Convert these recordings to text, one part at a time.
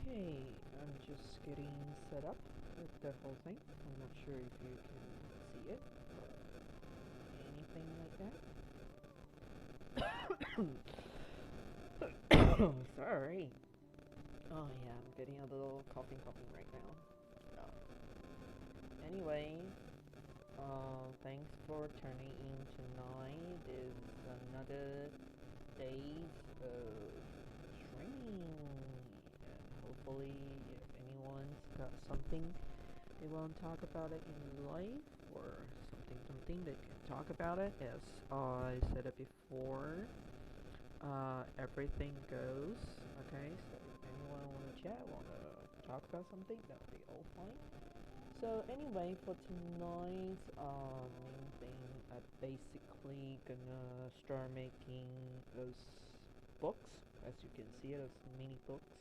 Okay, I'm just getting set up with the whole thing. I'm not sure if you can see it or anything like that. Sorry. Oh yeah, I'm getting a little coughing right now. Anyway, thanks for turning in tonight. Is another day of streaming. Hopefully, if anyone's got something they want to talk about it in life or something they can talk about it. As I said it before, everything goes. Okay, so if anyone want to chat, want to talk about something, that'll be all fine. So anyway, for tonight's main thing, I'm basically gonna start making those books. As you can see, those mini books.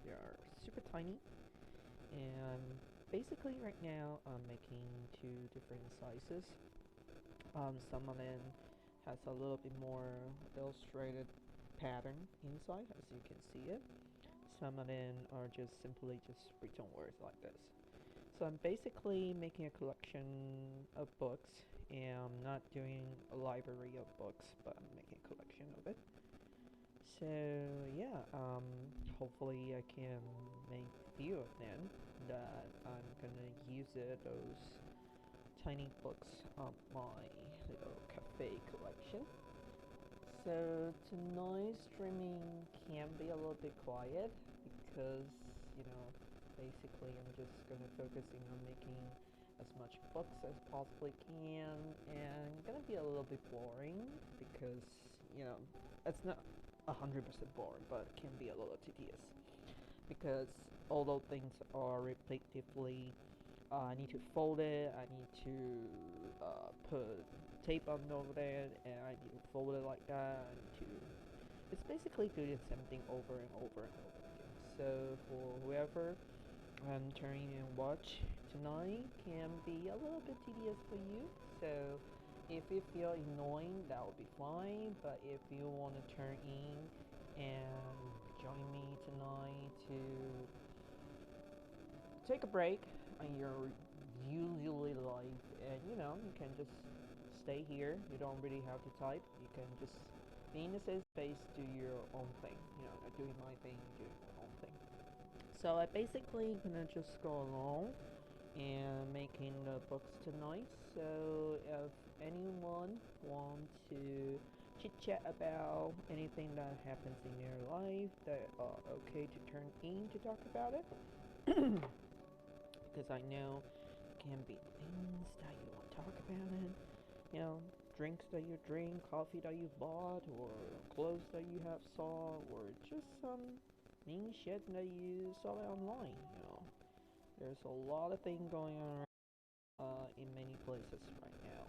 They are super tiny, and basically right now I'm making two different sizes. Some of them has a little bit more illustrated pattern inside, as you can see it. Some of them are just simply just written words like this. So I'm basically making a collection of books, and I'm not doing a library of books, but I'm making a collection of it. So yeah, hopefully I can make few of them that I'm gonna use those tiny books on my little cafe collection. So tonight's streaming can be a little bit quiet because you know basically I'm just gonna focusing on making as much books as possibly can, and gonna be a little bit boring because you know it's not 100% boring, but it can be a little tedious because although things are repetitively, I need to fold it, I need to put tape on over there, and I need to fold it like that. I need to. It's basically doing the same thing over and over and over again. So for whoever turning and watch tonight can be a little bit tedious for you. So if you feel annoying, that will be fine. But if you want to turn in and join me tonight to take a break on your usually life, and you can just stay here. You don't really have to type. You can just be in the safe space, do your own thing. Doing my thing, doing your own thing. So I basically gonna just go along and making the books tonight. So if anyone want to chit chat about anything that happens in your life that are okay to turn in to talk about it, because I know it can be things that you want to talk about it. Drinks that you drink, coffee that you bought, or clothes that you have saw, or just some mean shit that you saw online. There's a lot of things going on in many places right now.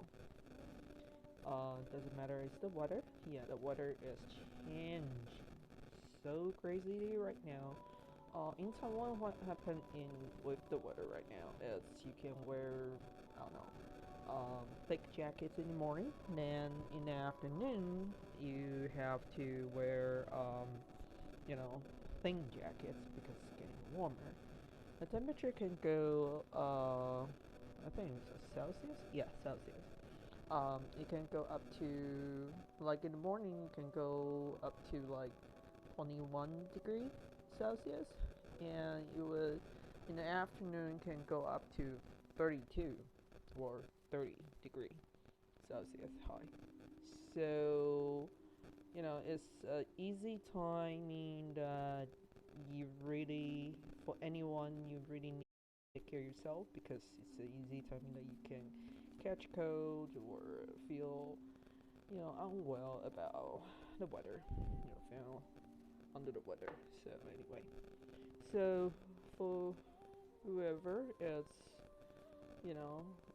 Doesn't matter, it's the weather. Yeah, the weather is changing so crazy right now. In Taiwan, what happened in with the weather right now is you can wear, I don't know, thick jackets in the morning. Then in the afternoon, you have to wear, you know, thin jackets because it's getting warmer. The temperature can go, I think it's Celsius. Yeah, Celsius. It can go up to, like in the morning, you can go up to like 21 degree Celsius, and you would in the afternoon can go up to 32 or 30 degree Celsius high. So it's an easy timing that you really, for anyone, you really need to take care of yourself because it's an easy timing that you can catch cold or feel unwell about the weather, feel under the weather. So anyway, so for whoever is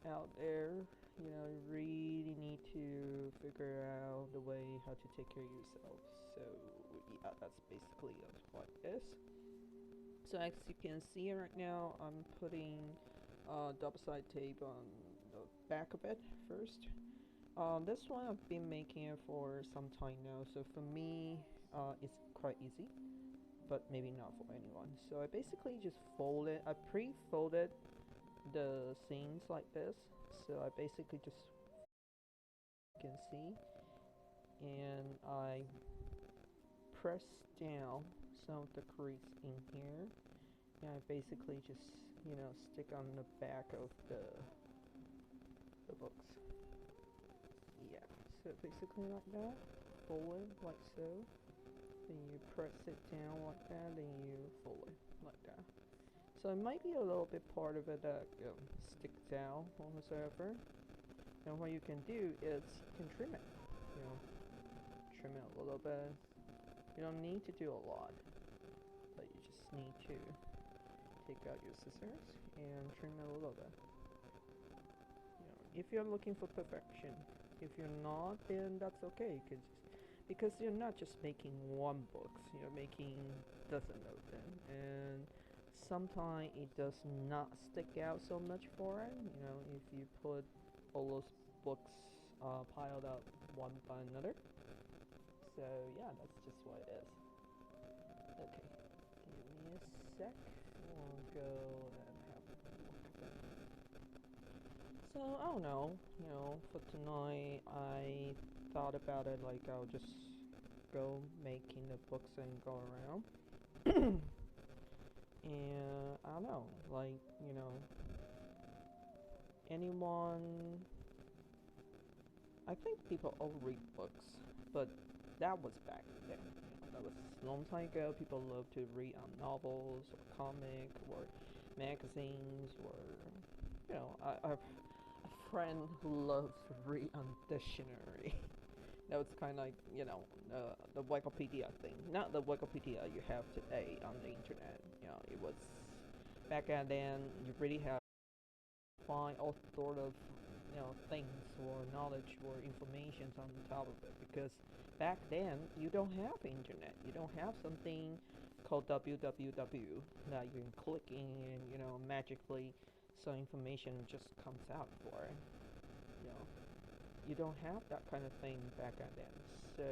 out there, you really need to figure out the way how to take care of yourself. So yeah, that's basically what it is. So as you can see right now, I'm putting double side tape on the back of it first. This one I've been making it for some time now, so for me, it's quite easy. but maybe not for anyone. So I basically just folded, I pre-folded the scenes like this. So I basically just, you can see, and I press down some of the crease in here, and I basically just, stick on the back of the books. Yeah, so basically like that, fold it like so, then you press it down like that, then you fold it like that. So it might be a little bit part of it that sticks out or whatsoever. And what you can do is you can trim it. Trim it a little bit. You don't need to do a lot, but you just need to take out your scissors and trim it a little bit. If you're looking for perfection, if you're not, then that's okay. Because you're not just making one book, you're making dozens of them, and sometimes it does not stick out so much for it. If you put all those books piled up one by another. So yeah, that's just what it is. Okay, give me a sec. We'll go and have a look at that. So I don't know. For tonight, I thought about it like I'll just go making the books and go around. And I don't know, like, anyone, I think people all read books, but that was back then. That was a long time ago. People love to read novels or comic or magazines, or I have a friend who loves to read dictionary. That was kind of like the Wikipedia thing, not the Wikipedia you have today on the internet. It was back then. You really have to find all sort of things or knowledge or information on top of it, because back then you don't have internet, you don't have something called www that you can click in and magically some information just comes out for it. You don't have that kind of thing back then, so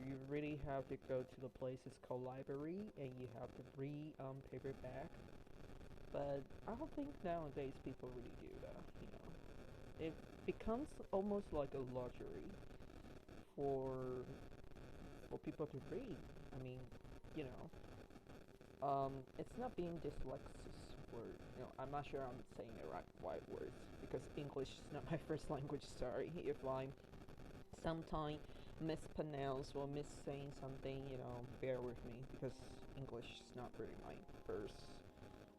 you really have to go to the places called library and you have to read paperback. But I don't think nowadays people really do that. It becomes almost like a luxury for people to read. I mean, it's not being dyslexic word. I'm not sure I'm saying the right words, because English is not my first language. Sorry if I sometimes mispronounce or missaying something. Bear with me, because English is not really my first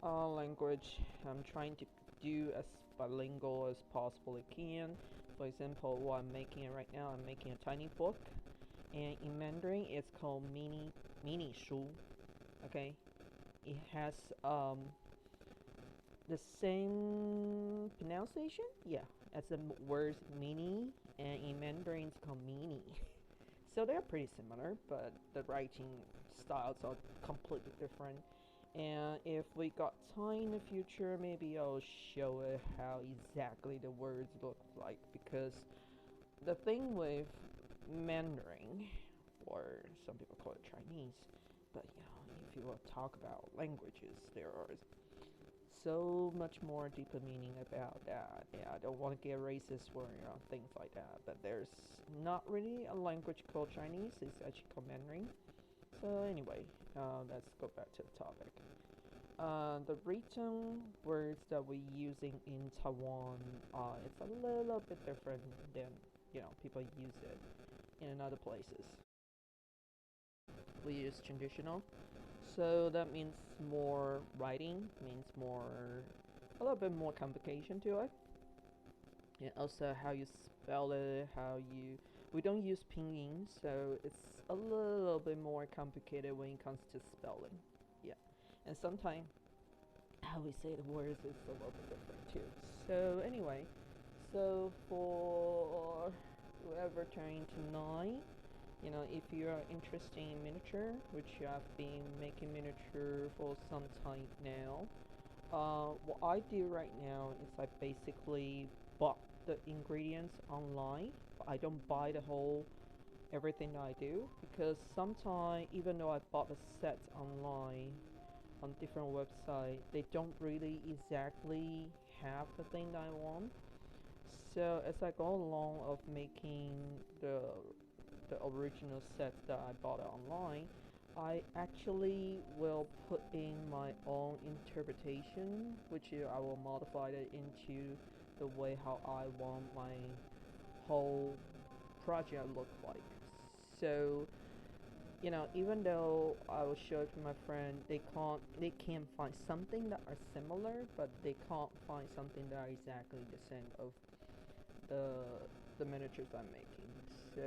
language. I'm trying to do as bilingual as possible I can. For example, what I'm making right now, I'm making a tiny book, and in Mandarin it's called mini shu. Okay, it has the same pronunciation, yeah, as the words mini, and in Mandarin it's called mini. So they're pretty similar, but the writing styles are completely different. And if we got time in the future, maybe I'll show it how exactly the words look like, because the thing with Mandarin, or some people call it Chinese, but if you want to talk about languages, there are so much more deeper meaning about that. Yeah, I don't want to get racist or things like that, but there's not really a language called Chinese. It's actually called Mandarin. So anyway, let's go back to the topic. The written words that we're using in Taiwan, it's a little bit different than people use it in other places. We use traditional, so that means more writing, means a little bit more complication to it. And also how you spell it, we don't use pinyin, so it's a little bit more complicated when it comes to spelling. Yeah, and sometimes how we say the words is a little bit different too. So anyway, so for whoever turning tonight, if you are interested in miniature, which I've been making miniature for some time now, what I do right now is I basically bought the ingredients online. I don't buy the whole everything that I do, because sometimes even though I bought a set online on different websites, they don't really exactly have the thing that I want. So as I go along of making the the original set that I bought online, I actually will put in my own interpretation, which I will modify it into the way how I want my whole project look like. So even though I will show it to my friend, they can find something that are similar, but they can't find something that are exactly the same of the the miniatures I'm making. So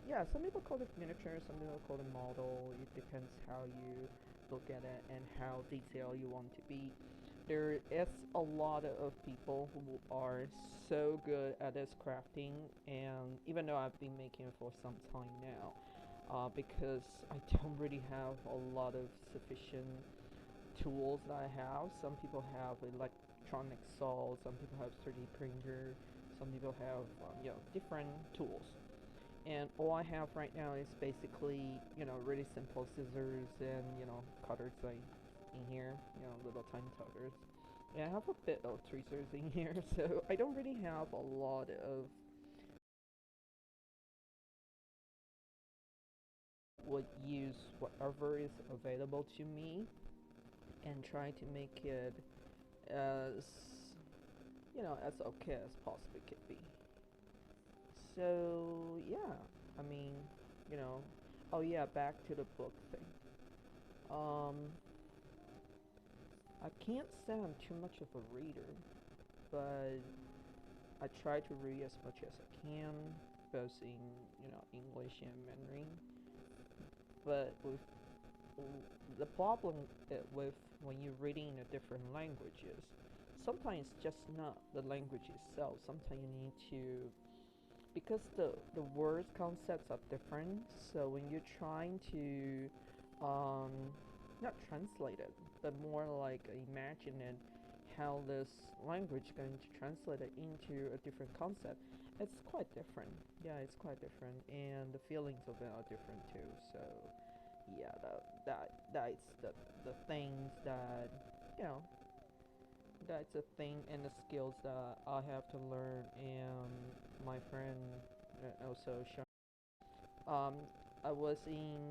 yeah, some people call it miniature, some people call it model. It depends how you look at it and how detailed you want to be. There is a lot of people who are so good at this crafting, and even though I've been making it for some time now, because I don't really have a lot of sufficient tools that I have. Some people have electronic saws, some people have 3D printer, some people have different tools. And all I have right now is basically really simple scissors and cutters like in here, little tiny cutters. And I have a bit of tweezers in here, so I don't really have a lot of would use whatever is available to me and try to make it as as okay as possibly could be. So yeah, I mean, you know, oh yeah, back to the book thing. Um, I can't say I'm too much of a reader, but I try to read as much as I can, both in English and Mandarin. But with the problem with when you're reading in a different languages, sometimes it's just not the language itself. Sometimes you need to because the words concepts are different. So when you're trying to um, not translate it, but more like imagine it how this language going to translate it into a different concept. It's quite different. Yeah, it's quite different, and the feelings of it are different too. So yeah, that's the things that you know that's a thing and the skills that I have to learn. And my friend also showed. Um, I was in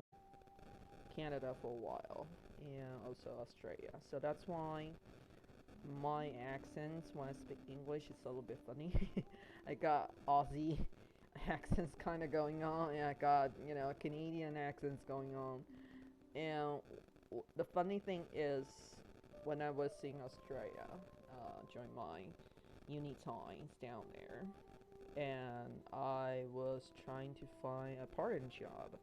Canada for a while and also Australia, so that's why my accents when I speak English is a little bit funny. I got Aussie accents kind of going on, and I got Canadian accents going on. And the funny thing is, when I was in Australia, during my uni times down there, and I was trying to find a part-time job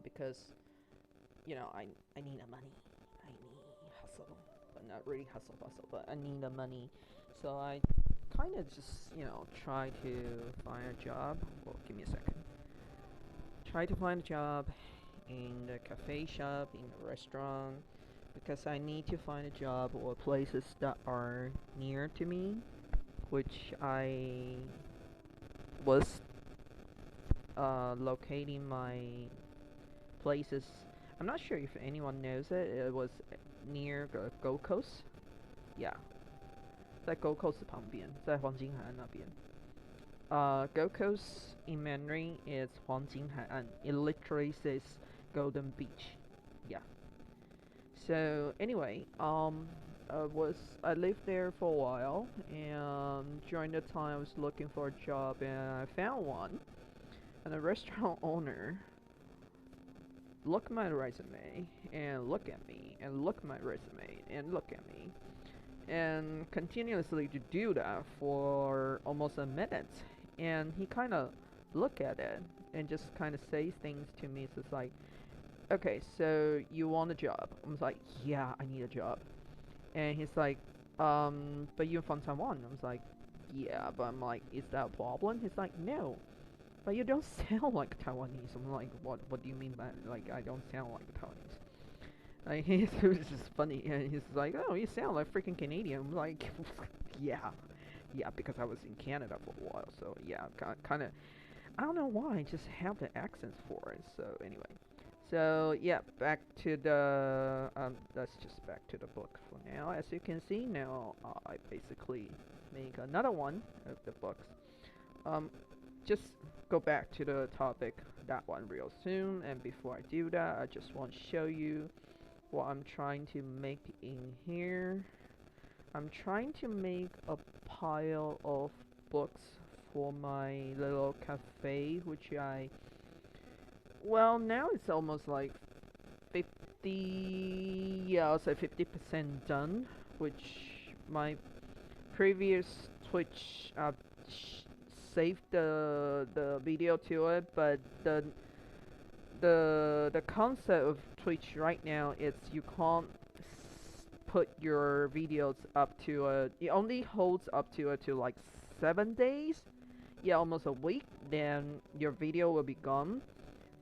because I need the money, I need hustle, but not really hustle, but I need the money. So I kind of just try to find a job. Well, give me a second. Try to find a job in the cafe shop, in the restaurant, because I need to find a job or places that are near to me, which I was locating my places. I'm not sure if anyone knows it. It was near the Gold Coast. Yeah, 在 Gold Coast 旁边，在黄金海岸那边。Gold Coast in Mandarin is 黄金海岸. It literally says Golden Beach. Yeah. So anyway, I lived there for a while, and during the time I was looking for a job, and I found one. And the restaurant owner looked at my resume and look at me and look at my resume and look at me and continuously to do that for almost a minute. And he kind of look at it and just kind of say things to me. So it's like, okay, so you want a job? I was like, yeah, I need a job. And he's like, but you're from Taiwan. I was like, yeah, but I'm like, is that a problem? He's like, no, but you don't sound like Taiwanese. I'm like, what do you mean by like I don't sound like Taiwanese? Like, it was just funny, and he's like, oh, you sound like freaking Canadian. I'm like, yeah, because I was in Canada for a while, so yeah, kind of. I don't know why I just have the accents for it. So anyway, so yeah, back to the let's just back to the book for now. As you can see now, I basically make another one of the books. Um, just go back to the topic that one real soon. And before I do that, I just want to show you what I'm trying to make in here. I'm trying to make a pile of books for my little cafe, which well, now it's almost like 50, yeah, I'll say 50% done, which my previous Twitch saved the video to it, but the concept of Twitch right now is you can't put your videos up to it only holds up to like 7 days, yeah, almost a week, then your video will be gone.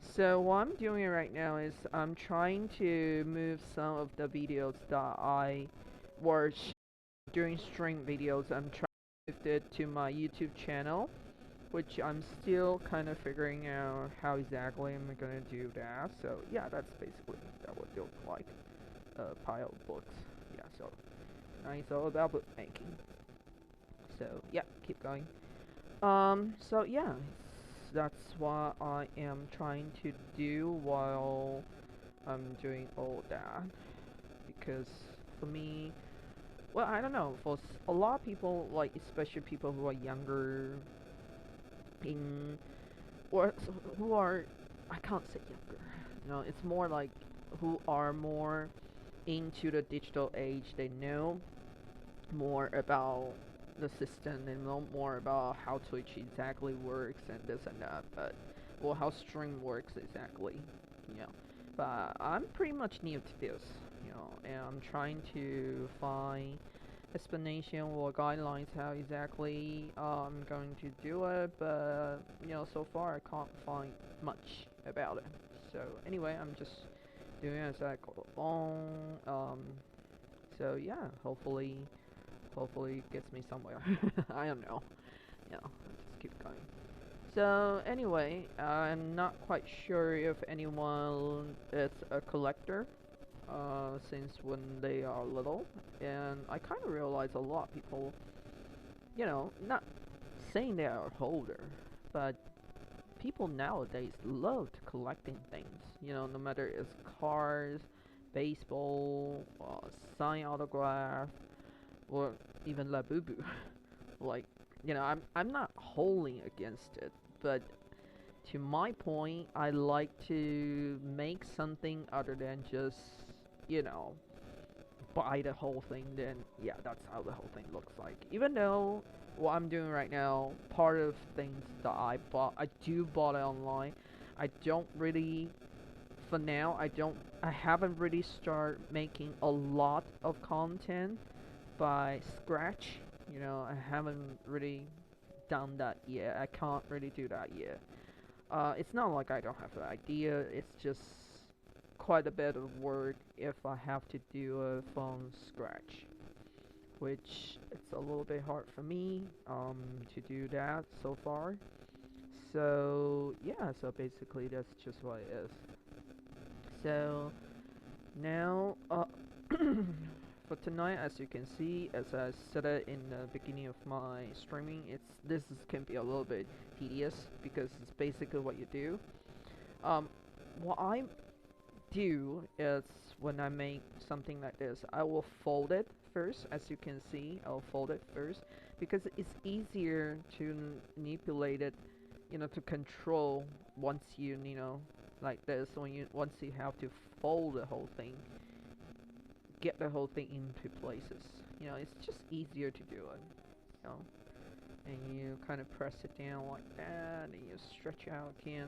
So what I'm doing right now is I'm trying to move some of the videos that I watch during stream videos. I'm trying to move it to my YouTube channel, which I'm still kind of figuring out how exactly I'm gonna do that. So yeah, that's basically that would look like a pile of books. Yeah, so now it's all about bookmaking. So yeah, keep going. So yeah, that's what I am trying to do while I'm doing all that. Because for me, well, I don't know, for a lot of people, like especially people who are younger, in or who are, I can't say younger, it's more like who are more into the digital age. They know more about the system, they know more about how Twitch exactly works and this and that, but well, how stream works exactly, you know. But I'm pretty much new to this, and I'm trying to find explanation or guidelines how exactly I'm going to do it, but so far I can't find much about it. So anyway, I'm just doing it as I go along. So yeah, hopefully it gets me somewhere. I don't know. Just keep going. So anyway, I'm not quite sure if anyone is a collector since when they are little, and I kind of realize a lot of people, not saying they are older, but people nowadays love collecting things. No matter it's cars, baseball, sign autograph, or even La Boo Boo. Like, I'm not wholly against it, but to my point, I like to make something other than just, you know, buy the whole thing. Then yeah, that's how the whole thing looks like. Even though what I'm doing right now, part of things that I do bought it online. I don't really, for now, I haven't really started making a lot of content by scratch. I haven't really done that yet. I can't really do that yet. It's not like I don't have an idea. It's just quite a bit of work if I have to do it from scratch, which it's a little bit hard for me to do that so far. So yeah, so basically that's just what it is. So now, for tonight, as you can see, as I said it in the beginning of my streaming, can be a little bit tedious because it's basically what you do. What I do is when I make something like this, I will fold it first. As you can see, I'll fold it first because it's easier to manipulate it, to control once like this. Once you have to fold the whole thing, get the whole thing into places. It's just easier to do it. And you kind of press it down like that, and you stretch out again.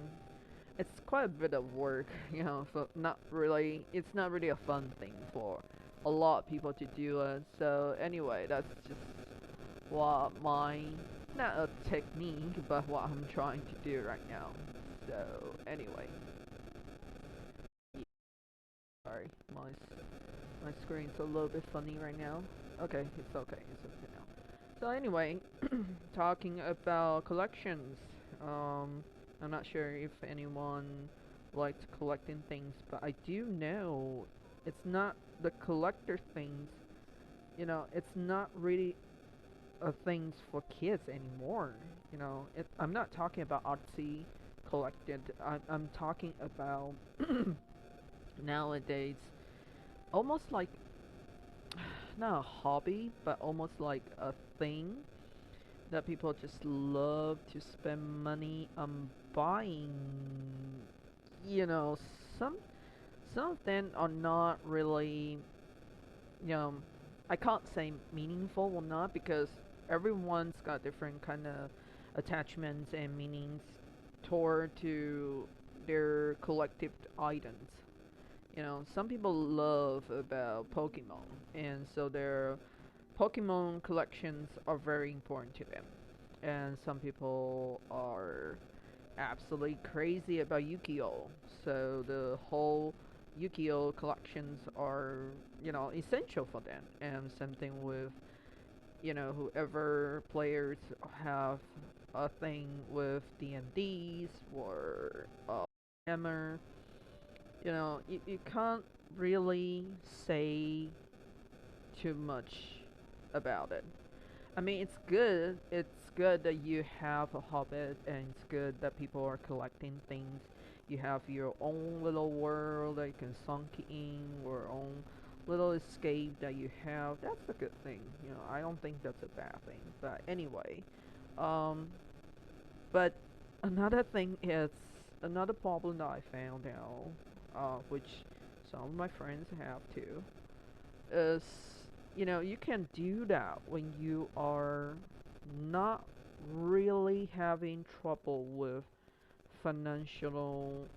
It's quite a bit of work, so it's not really a fun thing for a lot of people to do it. So anyway, that's just what not a technique, but what I'm trying to do right now. So anyway, sorry, my screen's a little bit funny right now. Okay, it's okay now. So anyway, talking about collections, I'm not sure if anyone likes collecting things, but I do know it's not the collector things. It's not really things for kids anymore. I'm not talking about artsy collected. I'm talking about nowadays almost like not a hobby, but almost like a thing that people just love to spend money on buying. You know, some some of them are not really, you know, I can't say meaningful or not because everyone's got different kind of attachments and meanings toward to their collective items. Some people love about Pokemon, and so their Pokemon collections are very important to them. And some people are absolutely crazy about Yu-Gi-Oh! So the whole Yu-Gi-Oh! Collections are, essential for them. And same thing with, whoever players have a thing with D&Ds or Hammer. You can't really say too much about it. I mean, it's good. It's good that you have a hobby, and it's good that people are collecting things. You have your own little world that you can sunk in, or own little escape that you have. That's a good thing. I don't think that's a bad thing. But anyway, um, but another thing is another problem that I found out, which some of my friends have too, is you can do that when you are not really having trouble with financial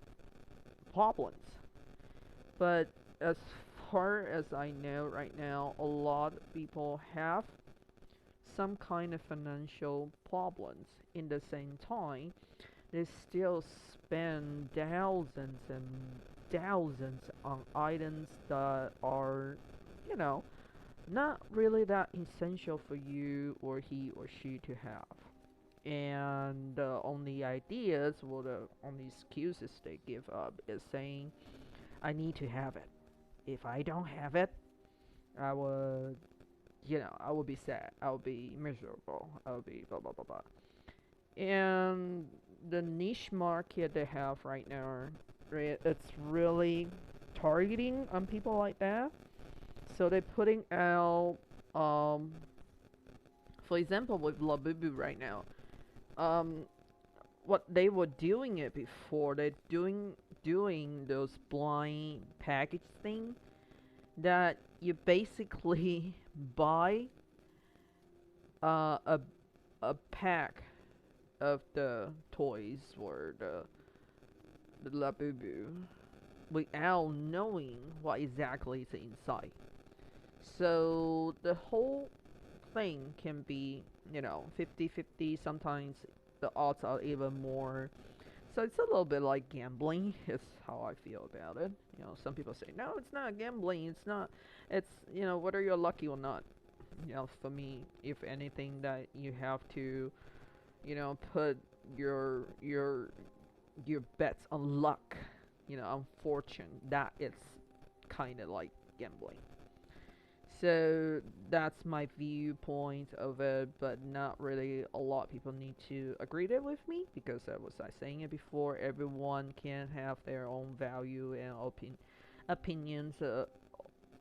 problems. But as far as I know right now, a lot of people have some kind of financial problems. In the same time, they still spend thousands and thousands on items that are, you know, not really that essential for you or he or she to have. And the only ideas or the only excuses they give up is saying, I need to have it. If I don't have it, I would, I would be sad. I would be miserable. I would be blah, blah, blah, blah. And the niche market they have right now, it's really targeting on people like that. So they're putting out, for example, with Labubu right now, um, what they were doing it before, they're doing those blind package thing that you basically buy a pack of the toys or the Labubu without knowing what exactly is inside. So the whole thing can be, 50-50. Sometimes the odds are even more. So it's a little bit like gambling, is how I feel about it. Some people say, no, it's not gambling. It's not. It's, whether you're lucky or not. For me, if anything, that you have to, put your bets on luck, on fortune. That is kind of like gambling. So that's my viewpoint of it, but not really a lot of people need to agree there with me because I was saying it before. Everyone can have their own value and opinions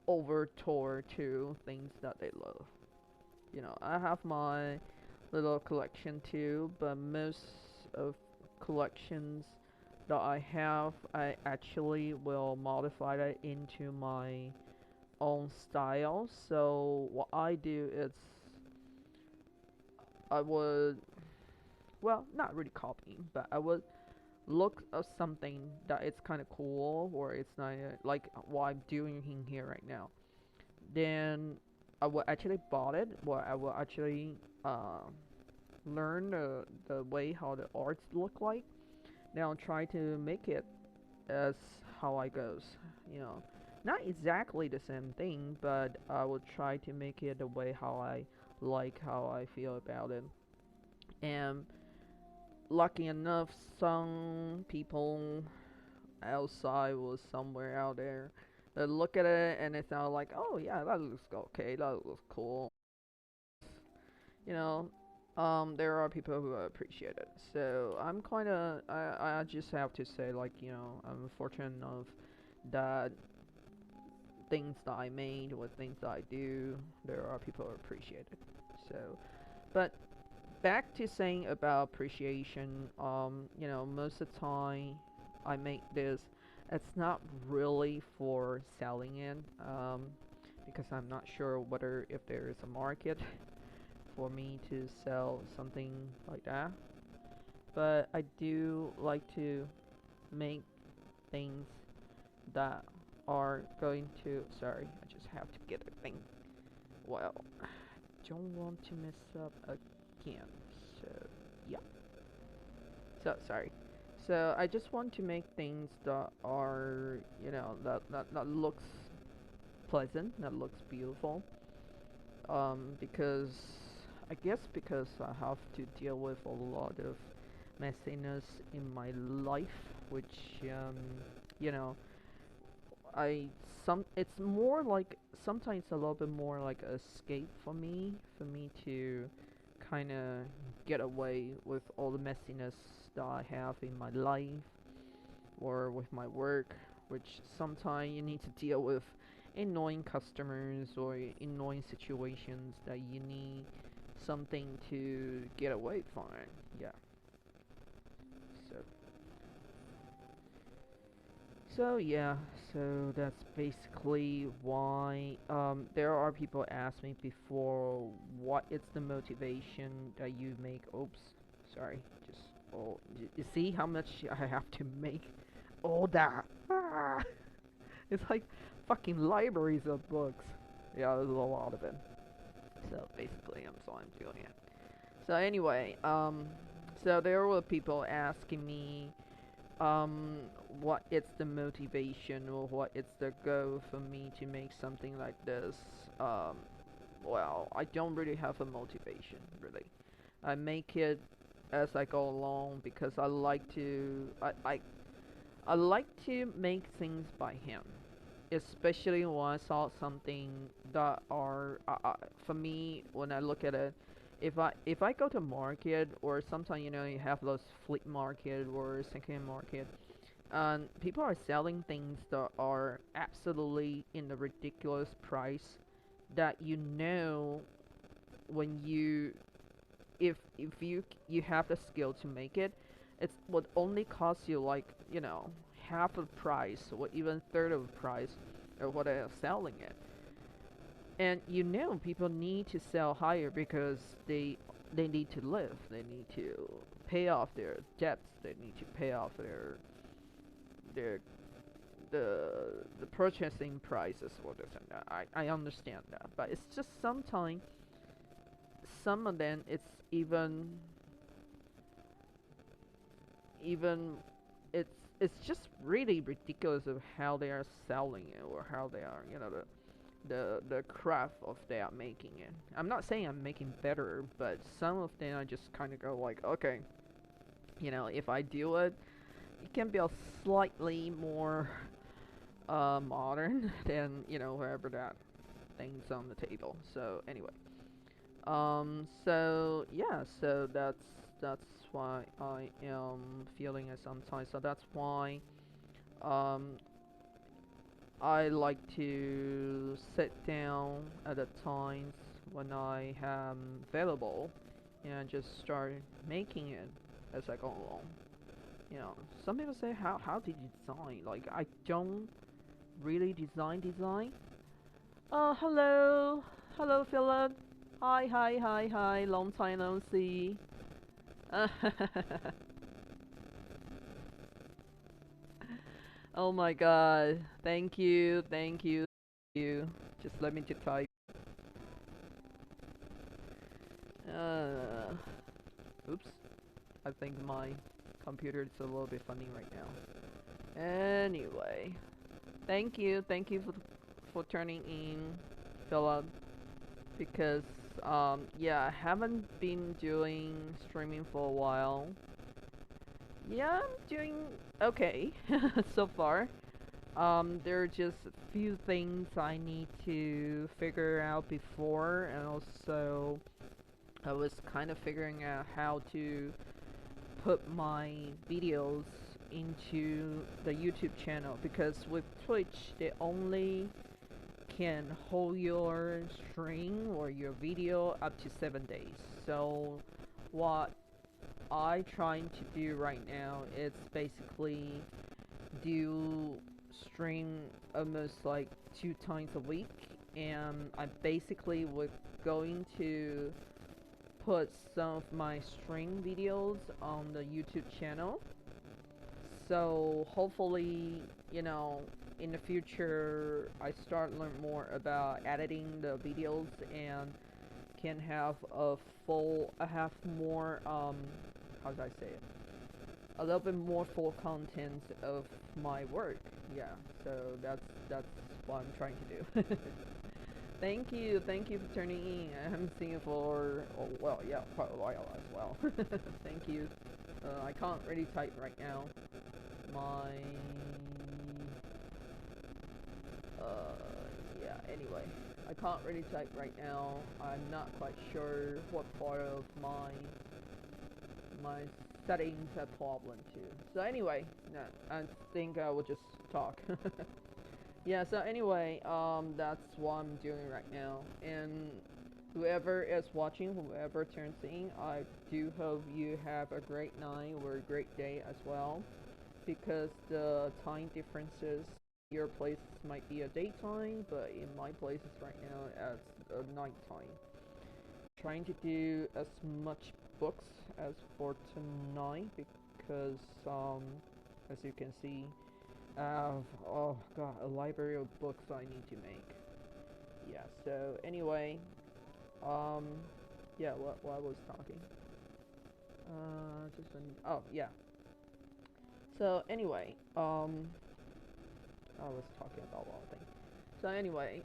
over toward to things that they love. I have my little collection too, but most of collections that I have, I actually will modify that into my own style. So what I do is I would, well, not really copying, but I would look at something that it's kind of cool or it's not like what I'm doing in here right now. Then I will actually bought it, or I will actually learn the way how the arts look like. Now try to make it as how I goes. You know, not exactly the same thing, but I will try to make it the way how I like, how I feel about it. And lucky enough, some people outside was somewhere out there that look at it and they sound like, oh yeah, that looks okay, that looks cool. You know, there are people who appreciate it. So I'm kind of, I just have to say, like, I'm fortunate enough that things that I made or things that I do, there are people who appreciate it. So, but back to saying about appreciation, most of the time I make this, it's not really for selling it, because I'm not sure whether if there is a market for me to sell something like that. But I do like to make things that are going to. Sorry, I just have to get a thing. Well, don't want to mess up again. So, yeah. So, sorry. So, I just want to make things that are, that looks pleasant, that looks beautiful. Because I guess because I have to deal with a lot of messiness in my life, which you know, I some it's more like sometimes a little bit more like escape for me to kind of get away with all the messiness that I have in my life or with my work, which sometimes you need to deal with annoying customers or annoying situations that you need something to get away from. Yeah. So yeah, so that's basically why there are people ask me before what is the motivation that you make. Oops, sorry. Just you see how much I have to make all that. Ah, it's like fucking libraries of books. Yeah, there's a lot of it. So basically, I'm doing it. So anyway, so there were people asking me um what is the motivation or what is the goal for me to make something like this. um well, I don't really have a motivation, really. I make it as I go along because I like to I like to make things by hand, especially when I saw something that are for me when I look at it. If I go to market, or sometimes you have those flea market or second market, and people are selling things that are absolutely in a ridiculous price, that when you if you have the skill to make it, it would only cost you like half of price or even third of price of what they're selling it. And people need to sell higher because they need to live. They need to pay off their debts. They need to pay off their the purchasing prices for this and that. I understand that, but it's just sometimes some of them it's even it's just really ridiculous of how they are selling it, or how they are the craft of they are making it. I'm not saying I'm making better, but some of them I just kind of go like, okay, if I do it, it can be a slightly more modern than wherever that thing's on the table. So anyway, so yeah, so that's why I am feeling it sometimes. So that's why um I like to sit down at the times when I am available and just start making it as I go along. Some people say, how did you design? Like, I don't really design. Oh, hello. Hello, Philip. Hi, hi, hi, hi. Long time no see. Oh my god. Thank you, thank you, thank you. Just let me to type. Uh, oops. I think my computer is a little bit funny right now. Anyway, thank you for turning in, Philip. Because yeah, I haven't been doing streaming for a while. Yeah, I'm doing okay so far. There are just a few things I need to figure out before, and also I was kind of figuring out how to put my videos into the YouTube channel, because with Twitch they only can hold your stream or your video up to 7 days. So what I trying to do right now is basically do stream almost like 2 times a week, and I basically was going to put some of my stream videos on the YouTube channel. So hopefully, in the future, I start learn more about editing the videos and can have I have more, how do I say it? A little bit more full content of my work. Yeah, so that's what I'm trying to do. Thank you for turning in. I haven't seen it for, well, yeah, quite a while as well. Thank you. I can't really type right now. My, yeah, anyway. I can't really type right now. I'm not quite sure what part of my settings have problem too. So anyway, no, I think I will just talk. Yeah, so anyway, that's what I'm doing right now. And whoever is watching, whoever turns in, I do hope you have a great night or a great day as well. Because the time differences, your place might be a daytime, but in my places right now, it's a nighttime. Trying to do as much books as for tonight because, as you can see, I have, oh god, a library of books I need to make. Yeah, so anyway, um, yeah, what I was talking. Oh, yeah. So anyway, I was talking about one thing. So anyway,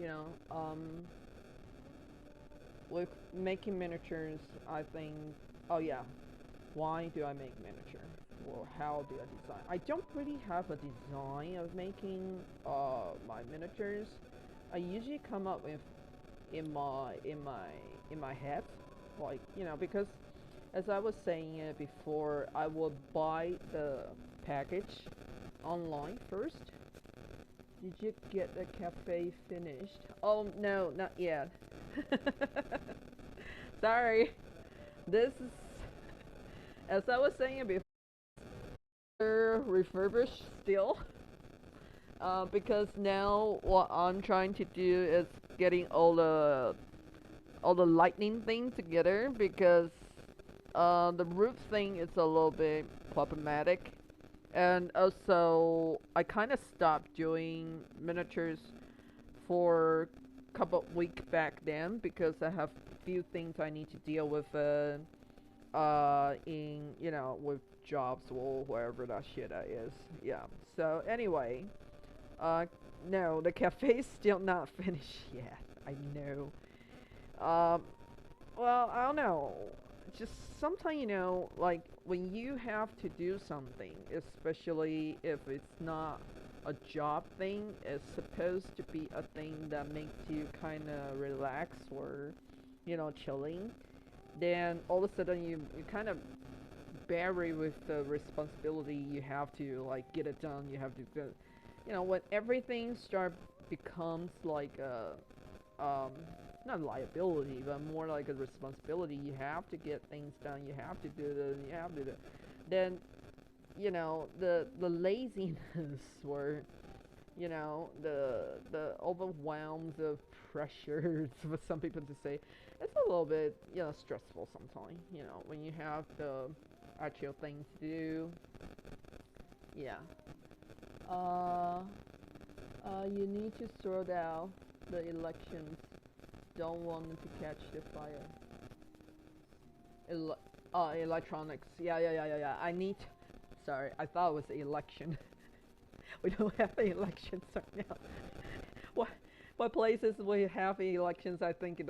you know, with making miniatures, I think, oh yeah, why do I make miniature? Or how do I design? I don't really have a design of making my miniatures. I usually come up with in my head, like, because as I was saying before, I will buy the package online first. Did you get the cafe finished? Oh no, not yet. Sorry. This is, as I was saying before, refurbished still. Because now what I'm trying to do is getting all the lightning things together, because the roof thing is a little bit problematic. And also, I kind of stopped doing miniatures for a couple of weeks back then, because I have few things I need to deal with in, with jobs or wherever that shit is. Yeah. So anyway, uh, no, the cafe's still not finished yet. I know. Um, well, I don't know. Just sometimes, like when you have to do something, especially if it's not a job thing, it's supposed to be a thing that makes you kind of relax or, chilling. Then all of a sudden you kind of bury with the responsibility. You have to like get it done. You have to do, when everything becomes like a not a liability, but more like a responsibility. You have to get things done. You have to do this. You have to do. Then, the laziness or, the overwhelms of pressures for some people to say, it's a little bit, stressful sometimes. When you have the actual thing to do. Yeah. You need to sort out the elections. Don't want to catch the fire. Electronics. Yeah. I need. Sorry, I thought it was election. We don't have elections right now. What? What places we have elections? I think in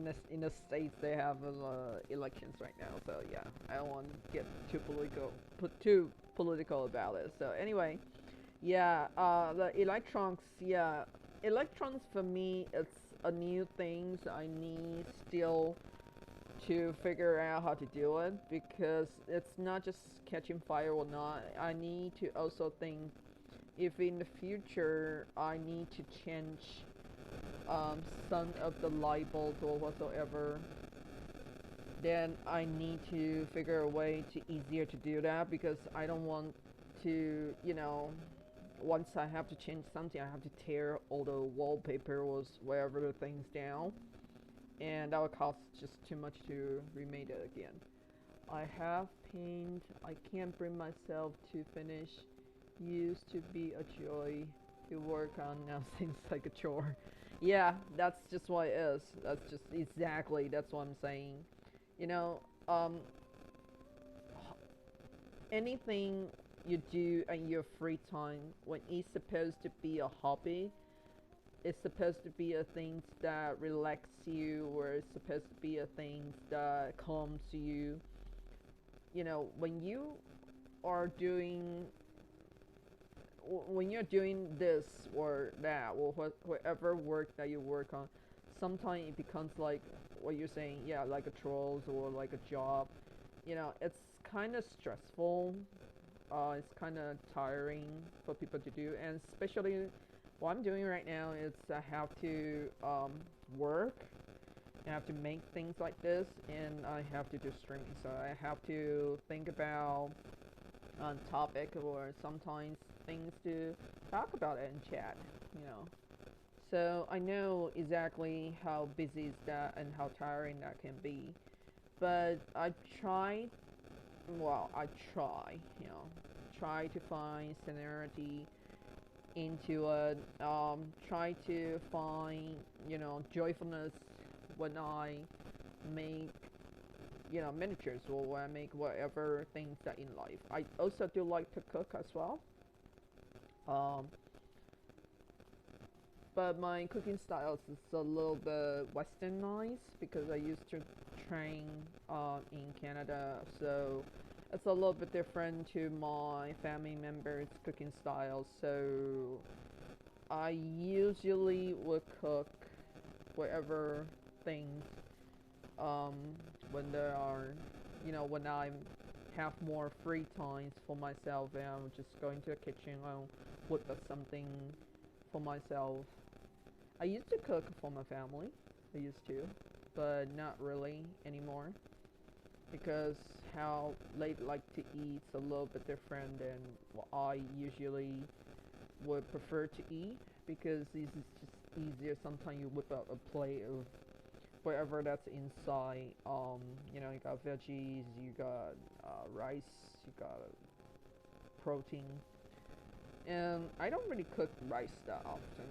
the states they have elections right now. So yeah, I don't want to get too political about it. So anyway, yeah, the electrons. Yeah, electrons for me, it's a new thing. So I need still to figure out how to do it because it's not just catching fire or not. I need to also think if in the future I need to change some of the light bulbs or whatsoever, then I need to figure a way to easier to do that because I don't want to, once I have to change something, I have to tear all the wallpaper or whatever the things down, and that would cost just too much to remake it again. I have paint. I can't bring myself to finish. Used to be a joy to work on, now seems like a chore. Yeah, that's just what it is. That's just exactly, that's what I'm saying. You know, um, anything you do in your free time when it's supposed to be a hobby, it's supposed to be a thing that relax you, or it's supposed to be a thing that calms you. When you are doing when you're doing this or that or whatever work that you work on, sometimes it becomes like what you're saying, yeah, like a trolls or like a job. It's kind of stressful. It's kind of tiring for people to do, and especially what I'm doing right now is I have to work. I have to make things like this, and I have to do streaming. So I have to think about on topic or sometimes things to talk about it in chat, you know. So I know exactly how busy is that and how tiring that can be. But I try, try to find scenario into it, try to find, joyfulness when I make miniatures or when I make whatever things that in life. I also do like to cook as well. Um, but my cooking styles is a little bit westernized because I used to train in Canada, so it's a little bit different to my family members' cooking styles. So I usually would cook whatever things um, when there are, when I have more free times for myself, and I'm just going to the kitchen and whip up something for myself. I used to cook for my family. I used to, but not really anymore because how they like to eat is a little bit different than what I usually would prefer to eat because this is just easier. Sometimes you whip out a plate of whatever that's inside. You got veggies, you got rice, you got protein. And I don't really cook rice that often.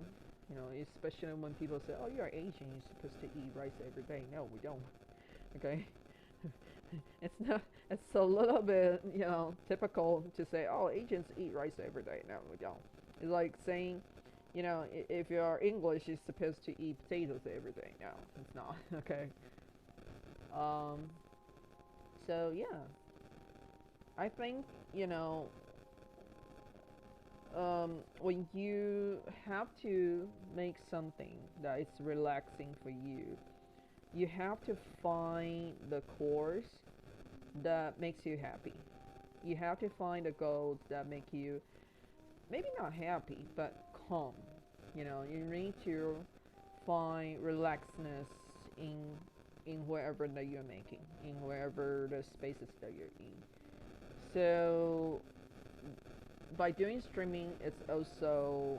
Especially when people say, "Oh, you're Asian, you're supposed to eat rice every day." No, we don't. Okay, it's not. It's a little bit, typical to say, "Oh, Asians eat rice every day." No, we don't. It's like saying, if you're English, you're supposed to eat potatoes every day. No, it's not. Okay. Um. So yeah, I think when you have to make something that is relaxing for you, you have to find the course that makes you happy. You have to find the goals that make you maybe not happy but calm. You need to find relaxedness in wherever that you're making, in wherever the spaces that you're in. So by doing streaming, it's also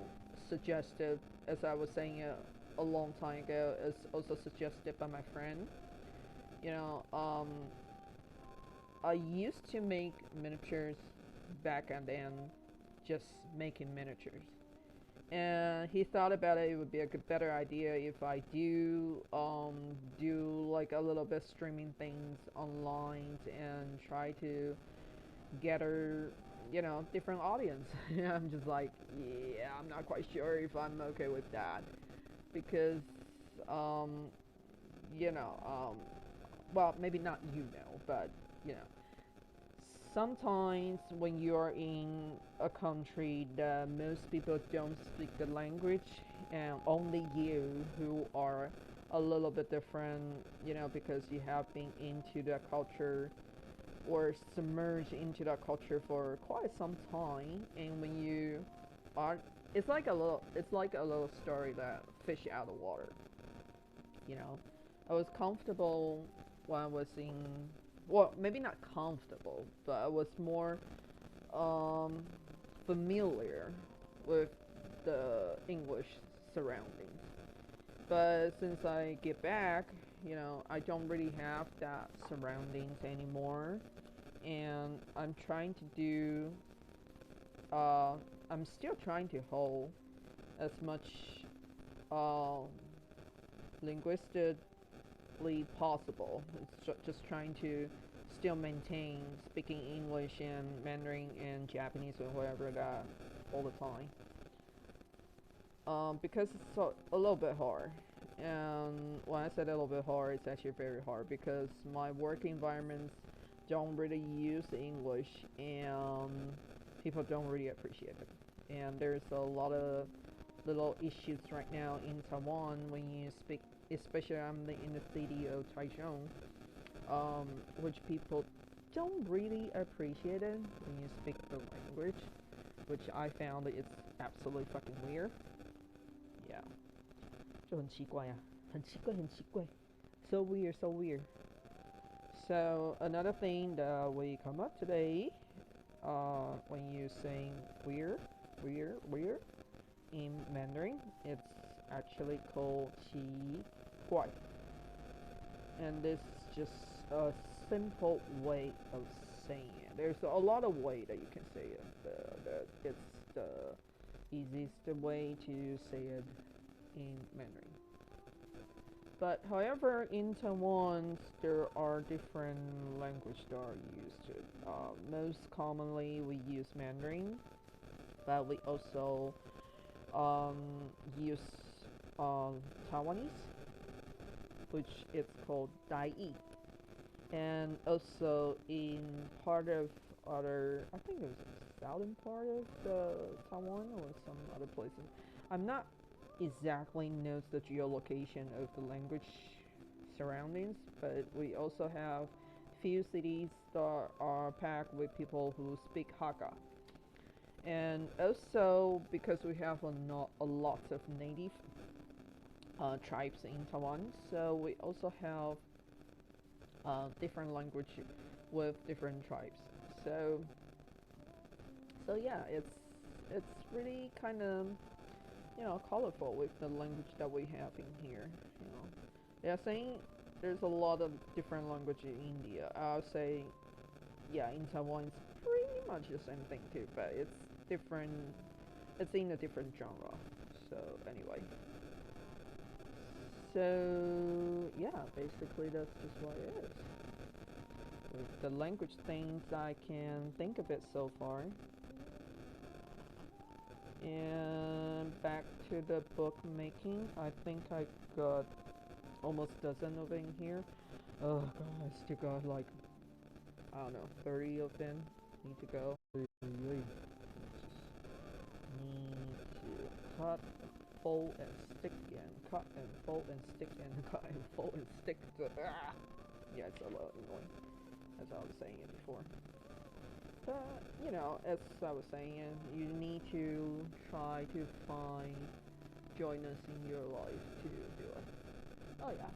suggested, as I was saying a long time ago, it's also suggested by my friend. You know, um, I used to make miniatures back and then, just making miniatures. And he thought about it would be a good, better idea if I do like a little bit streaming things online and try to gather different audience. I'm just like, yeah, I'm not quite sure if I'm okay with that because, um, you know, um, well, maybe not but you know, sometimes when you're in a country that most people don't speak the language, and only you who are a little bit different, because you have been into the culture or submerged into that culture for quite some time, and when you are, it's like a little story that fish out of water. You know, I was comfortable when I was in, well, maybe not comfortable, but I was more um, familiar with the English surroundings. But since I get back, I don't really have that surroundings anymore, and uh, I'm still trying to hold as much uh, linguistically possible. It's just trying to still maintain speaking English and Mandarin and Japanese or whatever that all the time. Because it's a little bit hard. And when I said a little bit hard, it's actually very hard because my work environments don't really use English and people don't really appreciate it. And there's a lot of little issues right now in Taiwan when you speak, especially in the city of Taichung, which people don't really appreciate it when you speak the language, which I found that it's absolutely fucking weird. Yeah. 就很奇怪啊，很奇怪，很奇怪 so weird, so weird. So another thing that we come up today, when you saying weird in Mandarin, it's actually called 奇怪, and this is just a simple way of saying it. There's a lot of way that you can say it. It's the easiest way to say it in Mandarin. But however, in Taiwan, there are different languages that are used. Most commonly, we use Mandarin, but we also use Taiwanese, which is called Dai Yi. And also in part of other, I think it was the southern part of Taiwan or some other places. I'm not exactly knows the geolocation of the language surroundings, but we also have few cities that are packed with people who speak Hakka. And also because we have a lot of native tribes in Taiwan, so we also have different language with different tribes. So yeah, it's really kind of colorful with the language that we have in here. They're saying there's a lot of different language in India. I'll say, yeah, in Taiwan it's pretty much the same thing too, but it's different. It's in a different genre. So anyway, so yeah, basically that's just what it is. With the language things I can think of it so far. And back to the book making, I think I got almost a dozen of them here. Oh god, I still got like, I don't know, 30 of them need to go. Need to cut, fold and stick and cut and fold and stick and cut and fold and stick. Yeah, it's a little annoying, as I was saying it before. But, as I was saying, you need to try to find joyness in your life to do it. Oh yeah.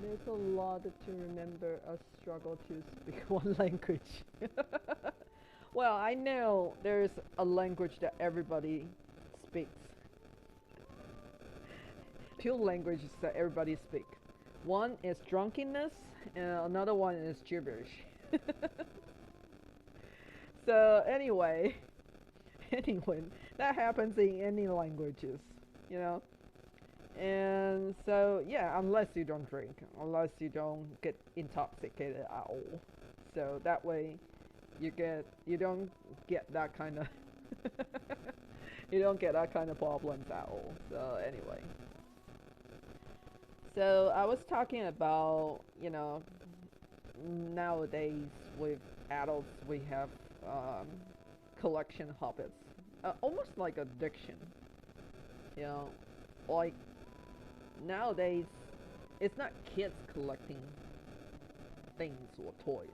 There's a lot to remember. A struggle to speak one language. Well, I know there's a language that everybody speaks. Two languages that everybody speaks. One is drunkenness, and another one is gibberish. So anyway, that happens in any languages, And so yeah, unless you don't drink, unless you don't get intoxicated at all. So that way, you don't get that kind of you don't get that kind of problems at all. So anyway, so I was talking about, nowadays with adults we have um, collection habits, almost like addiction. You know, like nowadays it's not kids collecting things or toys.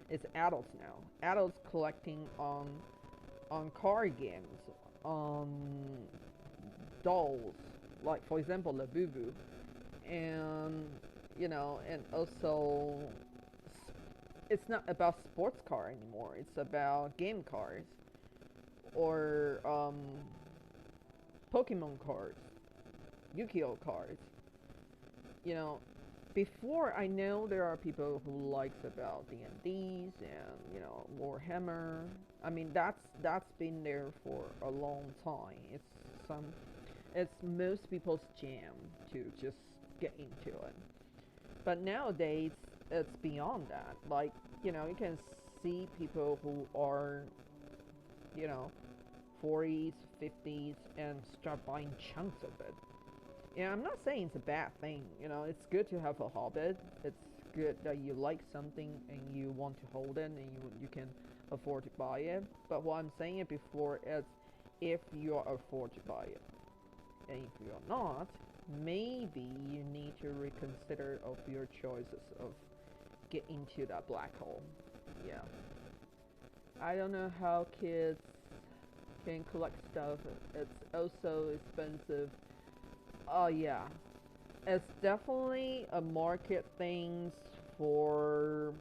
It's adults now. Adults collecting on card games, on dolls, like for example the Boo Boo, and and also it's not about sports car anymore. It's about game cars or Pokemon cards, Yu-Gi-Oh cards. You know, before I know there are people who likes about D&Ds and Warhammer. I mean that's been there for a long time. It's most people's jam to just get into it. But nowadays it's beyond that. Like you can see people who are you know 40s, 50s, and start buying chunks of it. Yeah, I'm not saying it's a bad thing. It's good to have a hobby. It's good that you like something and you want to hold it and you can afford to buy it. But what I'm saying it before is if you afford to buy it. And if you're not, maybe you need to reconsider of your choices of get into that black hole. Yeah. I don't know how kids can collect stuff. It's also expensive. Oh yeah, it's definitely a market things for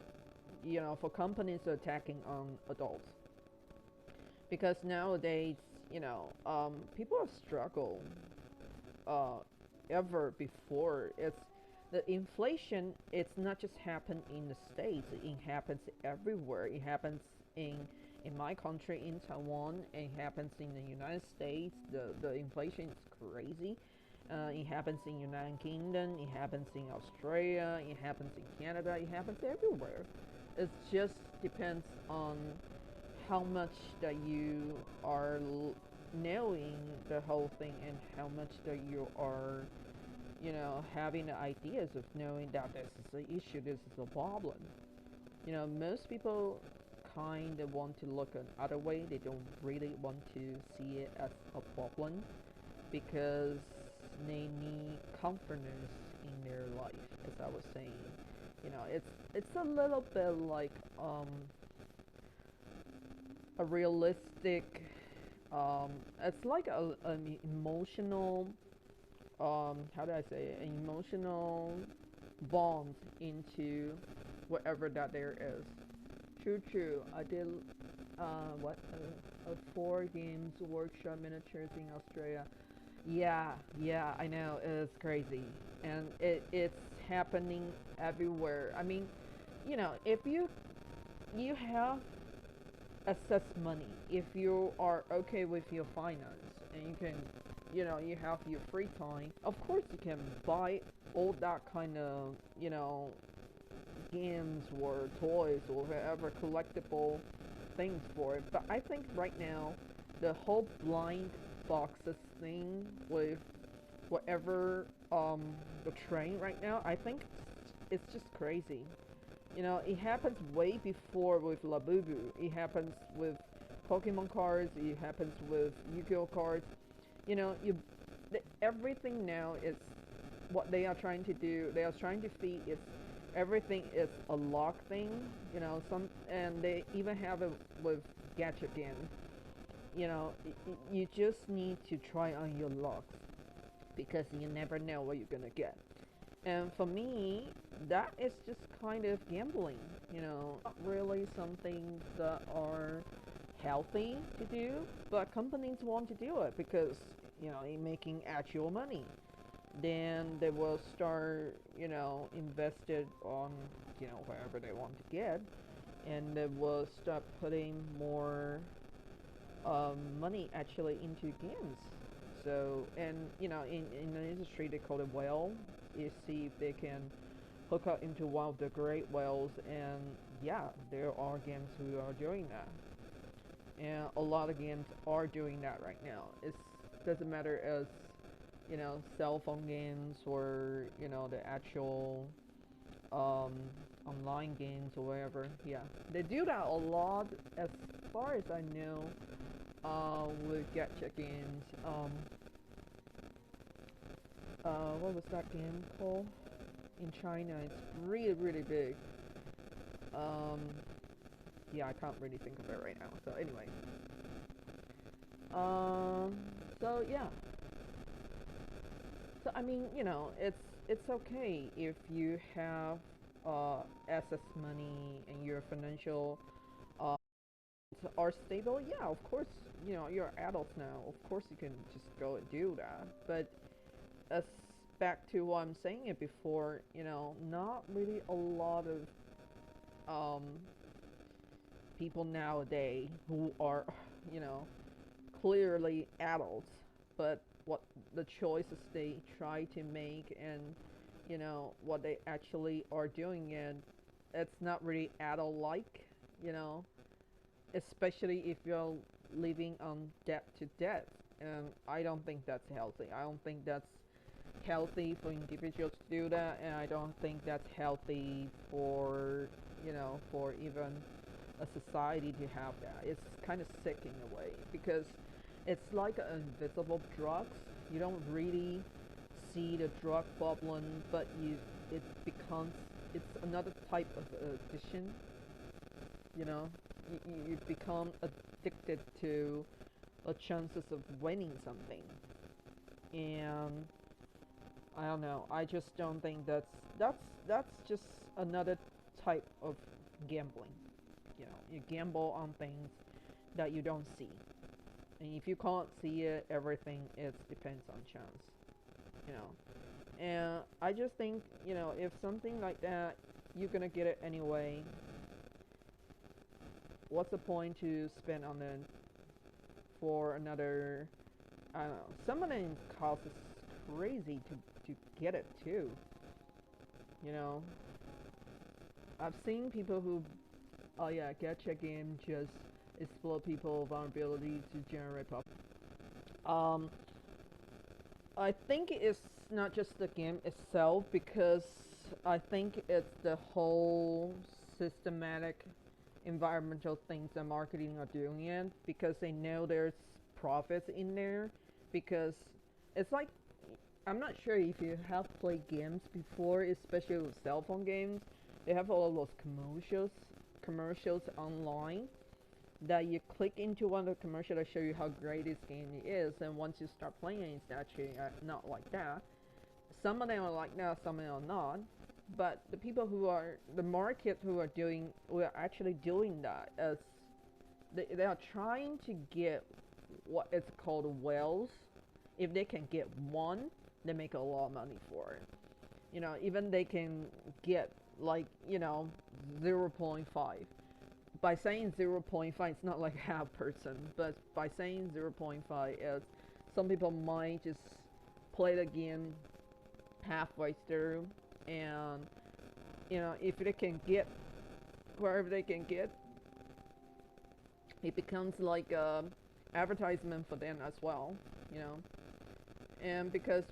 for companies attacking on adults, because nowadays people are struggle uh, ever before. It's the inflation. It's not just happen in the States. It happens everywhere. It happens in my country, in Taiwan. It happens in the United States. The inflation is crazy. It happens in United Kingdom. It happens in Australia. It happens in Canada. It happens everywhere. It just depends on how much that you are knowing the whole thing and how much that you are, having the ideas of knowing that this is an issue, this is a problem. Most people kind of want to look another way. They don't really want to see it as a problem because they need comfortness in their life, as I was saying. It's a little bit like a realistic. It's like an emotional. How do I say it? An emotional bond into whatever that there is. True, true. I did a 4 games workshop miniatures in Australia. Yeah, I know, it's crazy. And it's happening everywhere. I mean, if you have excess money, if you are okay with your finance and you can, you have your free time, of course you can buy all that kind of, games or toys or whatever collectible things for it. But I think right now, the whole blind boxes thing with whatever the trend right now, I think it's just crazy. It happens way before with Labubu. It happens with Pokemon cards. It happens with Yu-Gi-Oh cards. Everything now is what they are trying to do. They are trying to feed it. Everything is a lock thing. And they even have it with gadget games. You just need to try on your locks because you never know what you're gonna get. And for me, that is just kind of gambling. Not really something that are healthy to do, but companies want to do it because in making actual money. Then they will start invested on wherever they want to get, and they will start putting more money actually into games. So, and in the industry they call it whale. You see if they can hook up into one of the great whales, and yeah, there are games who are doing that, and a lot of games are doing that right now. It doesn't matter as cell phone games or the actual um, online games or whatever. Yeah, they do that a lot. As far as I know, with gacha games. What was that game called? In China, it's really really big. Um, yeah, I can't really think of it right now. So anyway, um, so yeah. So I mean, it's okay if you have excess money and your financial uh, are stable. Yeah, of course, you're adults now. Of course, you can just go and do that. But as back to what I'm saying it before, not really a lot of um, people nowadays who are, you know, clearly adults, but what the choices they try to make and what they actually are doing, and it's not really adult like, you know especially if you're living on debt to debt. And I don't think that's healthy. I don't think that's healthy for individuals to do that, and I don't think that's healthy for for even a society to have that. It's kind of sick in a way because it's like an invisible drugs. You don't really see the drug problem, but it becomes it's another type of addiction. You know, you become addicted to the chances of winning something, and I don't know. I just don't think that's just another type of gambling. You gamble on things that you don't see, and if you can't see it, everything it depends on chance. You know, and I just think if something like that, you're gonna get it anyway. What's the point to spend on it for another? I don't know. Some of them costs crazy to get it too. You know, I've seen people who, oh yeah, gacha game just explore people vulnerability to generate profit. Um, I think it's not just the game itself because I think it's the whole systematic environmental things that marketing are doing it because they know there's profits in there because it's like I'm not sure if you have played games before, especially with cell phone games. They have all those commercials online that you click into one of the commercials that show you how great this game is, and once you start playing, it's actually not like that. Some of them are like that, some of them are not. But the people who are the market who are actually doing that as they are trying to get what is called whales. If they can get one, they make a lot of money for it. Even they can get like 0.5. By saying 0.5, it's not like half person, but by saying 0.5 is some people might just play the game halfway through, and if they can get wherever they can get, it becomes like a advertisement for them as well. you know and because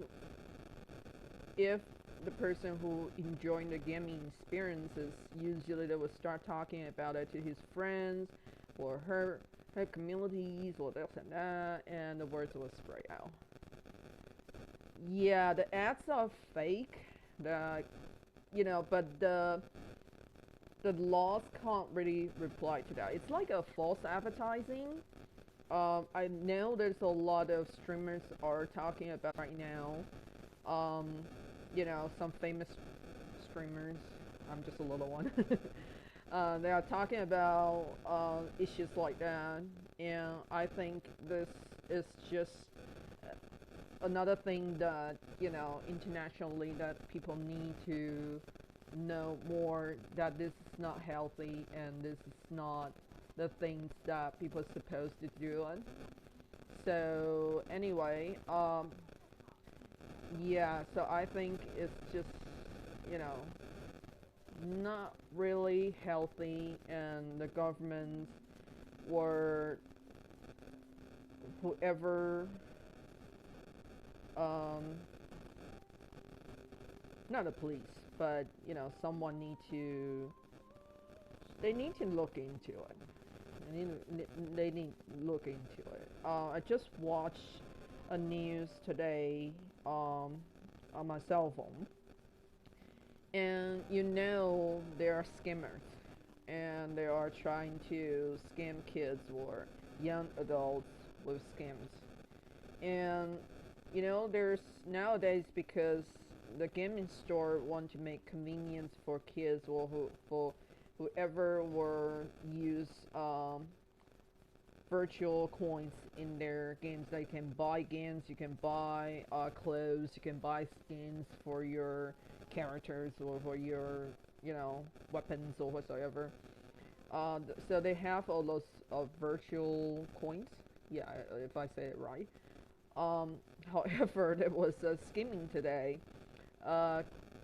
if the person who enjoying the gaming experiences, usually they will start talking about it to his friends or her communities or this and that, and the words will spread out. Yeah, the ads are fake. The but the laws can't really reply to that. It's like a false advertising. I know there's a lot of streamers are talking about right now. Um, some famous streamers. I'm just a little one. They are talking about issues like that, and I think this is just another thing that internationally that people need to know more, that this is not healthy and this is not the things that people are supposed to do. So anyway, yeah, so I think it's just you know not really healthy, and the government or whoever, um, not the police, but someone they need to look into it. They need to look into it. I just watched a news today on my cell phone, and there are scammers, and they are trying to scam kids or young adults with scams. And there's nowadays, because the gaming store want to make convenience for kids, or for whoever will use virtual coins in their games. They can buy games, you can buy clothes, you can buy skins for your characters or for your weapons or whatsoever. So they have all those virtual coins. Yeah, if I say it right. However, there was a skimming today.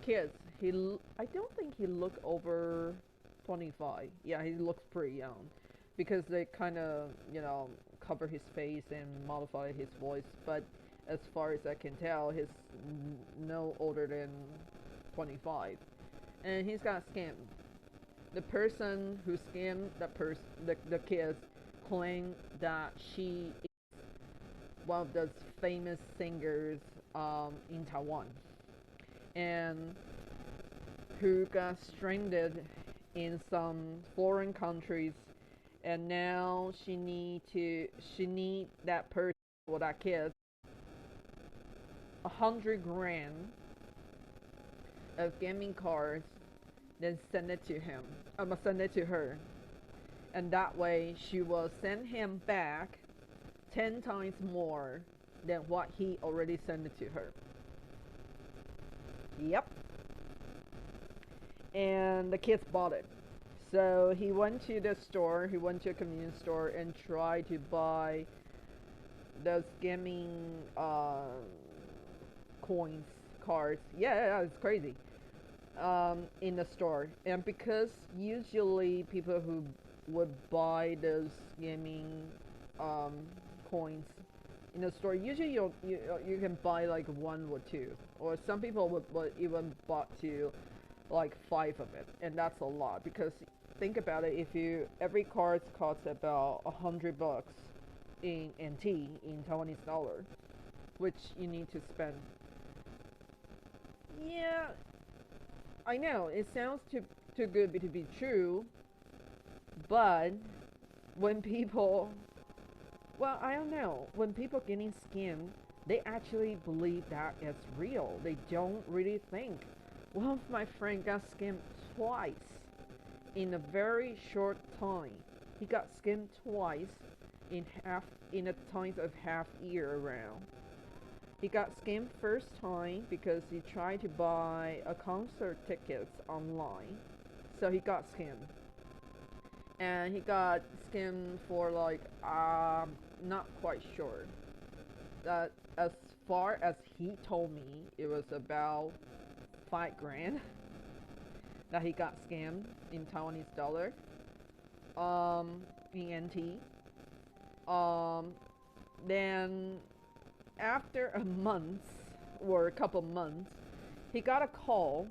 Kids, I don't think he looked over 25. Yeah, he looks pretty young, because they kind of cover his face and modify his voice. But as far as I can tell, he's no older than 25, and he's got scammed. The person who scammed the kids, claimed that she is one of those famous singers in Taiwan, and who got stranded in some foreign countries, and now she need that person or that kid 100 grand of gaming cards, then send it to him. Send it to her, and that way she will send him back 10 times more than what he already sent it to her. Yep. And the kids bought it. So he went to the store, he went to a convenience store and tried to buy those gaming coins, cards. Yeah, it's crazy. In the store. And because usually people who would buy those gaming coins in the store, usually you can buy like one or two, or some people would even bought to like 5 of it, and that's a lot. Because think about it, every card costs about $100 in NT, in Taiwanese dollar, which you need to spend. Yeah, I know it sounds too good to be true, but when people, well, I don't know, when people getting scammed, they actually believe that it's real. They don't really think. One of my friends got scammed twice in a very short time. He got scammed twice in a time of half year around. He got scammed first time because he tried to buy a concert tickets online. So he got scammed. And he got scammed for like not quite sure. That as far as he told me, it was about 5 grand that he got scammed in Taiwanese dollar, in NT. Then after a month or a couple months, he got a call.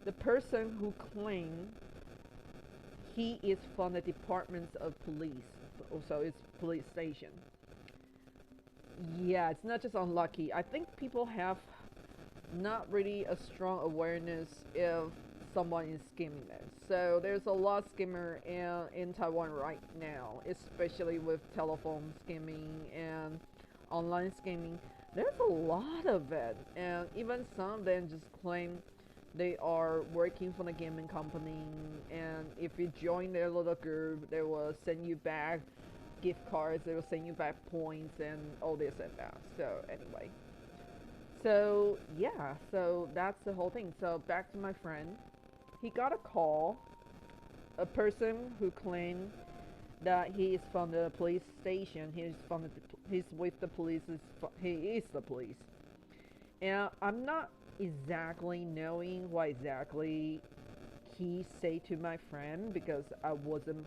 The person who claimed he is from the departments of police, so it's police station. Yeah, it's not just unlucky. I think people have not really a strong awareness if someone is scamming them. So there's a lot of scammer in Taiwan right now, especially with telephone scamming and online scamming. There's a lot of it, and even some of them just claim they are working for the gaming company, and if you join their little group, they will send you back gift cards, they will send you back points and all this and that. So anyway, so yeah, so that's the whole thing. So back to my friend, he got a call, a person who claimed that he is from the police station. He's with the police. He is the police. And I'm not exactly knowing what exactly he said to my friend because I wasn't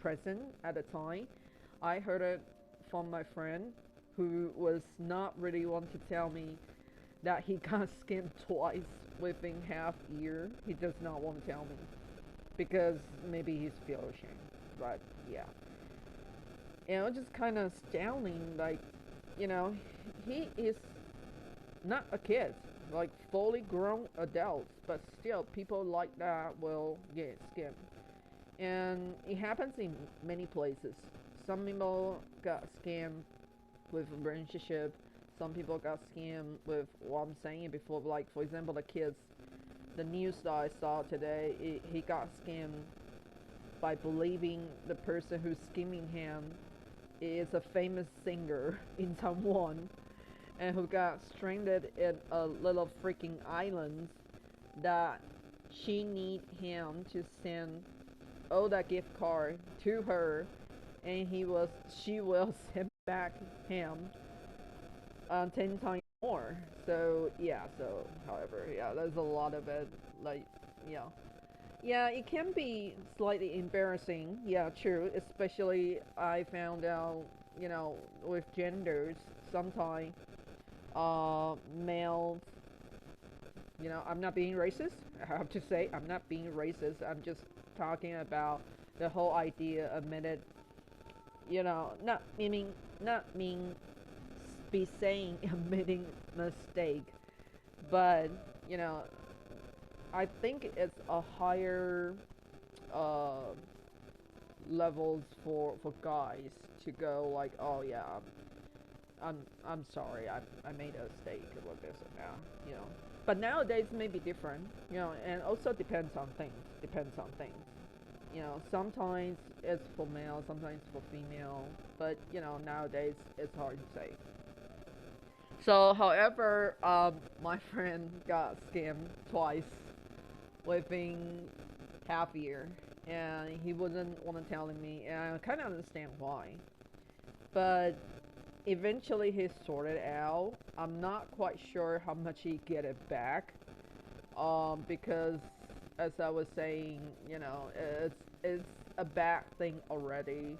present at the time. I heard it from my friend who was not really want to tell me that he got scammed twice within half year. He does not want to tell me because maybe he's feel ashamed. But yeah, and it was just kind of astounding. Like, he is not a kid, like fully grown adults, but still people like that will get scammed. And it happens in many places. Some people got scammed with a relationship. Some people got scammed with what I'm saying before, like for example, the kids. The news that I saw today, he got scammed by believing the person who's scamming him is a famous singer in Taiwan and who got stranded in a little freaking island that she need him to send all that gift card to her, and she will send back him 10 times more. So yeah, however, yeah, there's a lot of it. Like, yeah, yeah, it can be slightly embarrassing. Yeah, true. Especially I found out, with genders, sometimes males. I'm not being racist. I have to say, I'm not being racist. I'm just talking about the whole idea of minute. Not meaning be saying admitting mistake, but I think it's a higher uh, levels for guys to go like, oh yeah, I'm sorry, I made a mistake with this and that, But nowadays may be different, and also depends on things. Sometimes it's for male, sometimes for female, but nowadays it's hard to say. So, however, my friend got scammed twice within half year, and he wasn't want to telling me, and I kind of understand why. But eventually, he sorted out. I'm not quite sure how much he get it back, because as I was saying, it's a bad thing already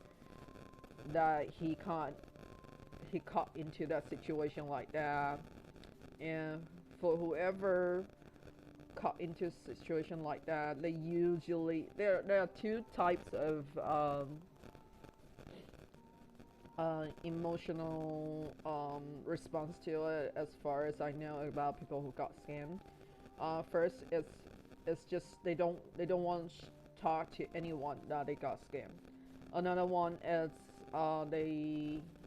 that he caught into that situation like that. And for whoever caught into a situation like that, they usually there are two types of emotional response to it, as far as I know about people who got scammed. First, it's just they don't want to talk to anyone that they got scammed. Another one is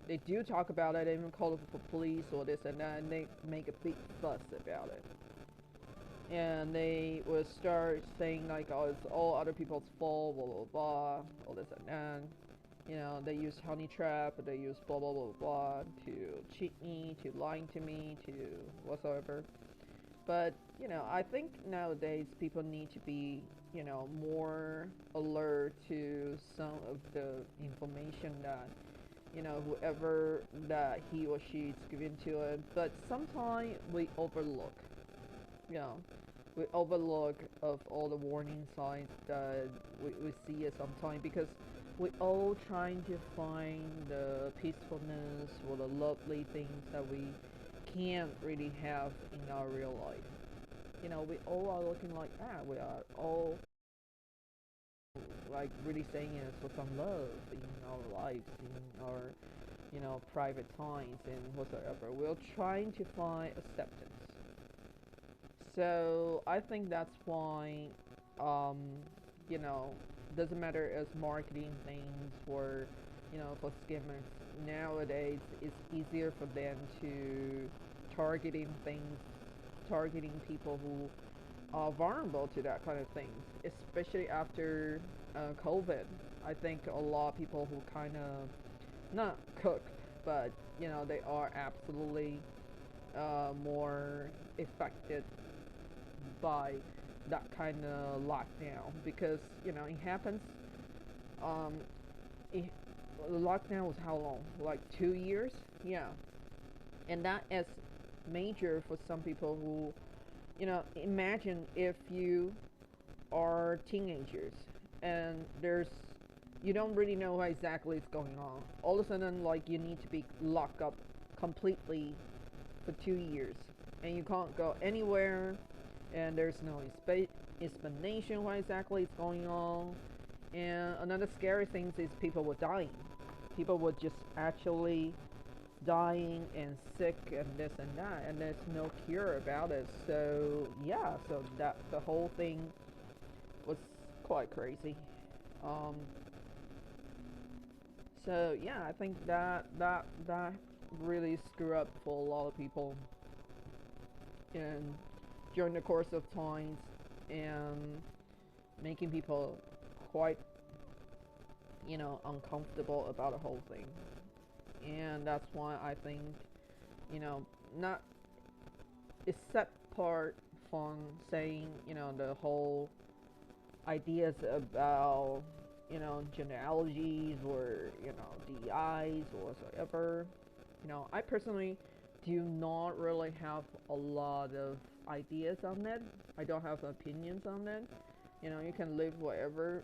they do talk about it, they even call the police or this and that, and they make a big fuss about it. And they will start saying like, oh, it's all other people's fault, blah blah blah, all this and that. They use honey trap, they use blah blah blah blah to cheat me, to lying to me, to whatsoever. But I think nowadays people need to be more alert to some of the information that whoever that he or she is giving to it. But sometimes we overlook, you know, we overlook of all the warning signs that we see at some time, because we all trying to find the peacefulness or the lovely things that we can't really have in our real life. We all are looking like that. We are all like really saying it for some love in our lives, in our private times and whatsoever. We're trying to find acceptance. So I think that's why you know doesn't matter as marketing things or for scammers nowadays, it's easier for them to targeting people who are vulnerable to that kind of things, especially after COVID. I think a lot of people who kind of not cook, but they are absolutely more affected by that kind of lockdown, because it happens. Um, it, the lockdown was how long? Like 2 years? Yeah, and that is major for some people who, imagine if you are teenagers, and you don't really know what exactly is going on. All of a sudden, like, you need to be locked up completely for 2 years, and you can't go anywhere, and there's no explanation what exactly is going on. And another scary thing is people were dying. People were just actually dying and sick and this and that, and there's no cure about it. So yeah, so that the whole thing was quite crazy. Um, so yeah, I think that really screwed up for a lot of people, and during the course of times, and making people quite, uncomfortable about the whole thing. And that's why I think, not except part from saying, the whole ideas about, genealogies or, DEIs or whatsoever. I personally do not really have a lot of ideas on that. I don't have opinions on that. You can live wherever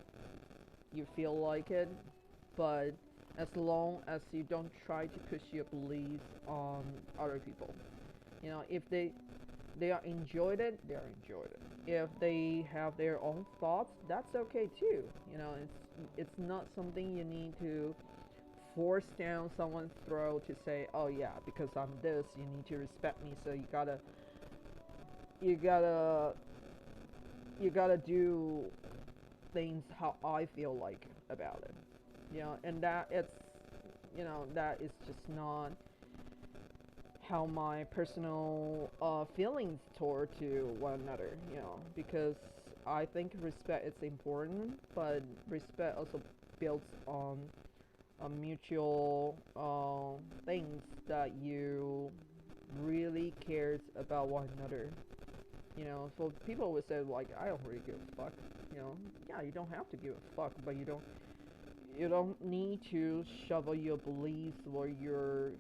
you feel like it, but as long as you don't try to push your beliefs on other people. If they are enjoyed it, they are enjoyed it. If they have their own thoughts, that's okay too. It's not something you need to force down someone's throat to say, oh yeah, because I'm this, you need to respect me, so you gotta do things how I feel like about it. And that is just not how my personal feelings toward to one another. Because I think respect is important, but respect also builds on a mutual things that you really cares about one another. So people would say, like, I don't really give a fuck. Yeah, you don't have to give a fuck, but you don't need to shovel your beliefs or your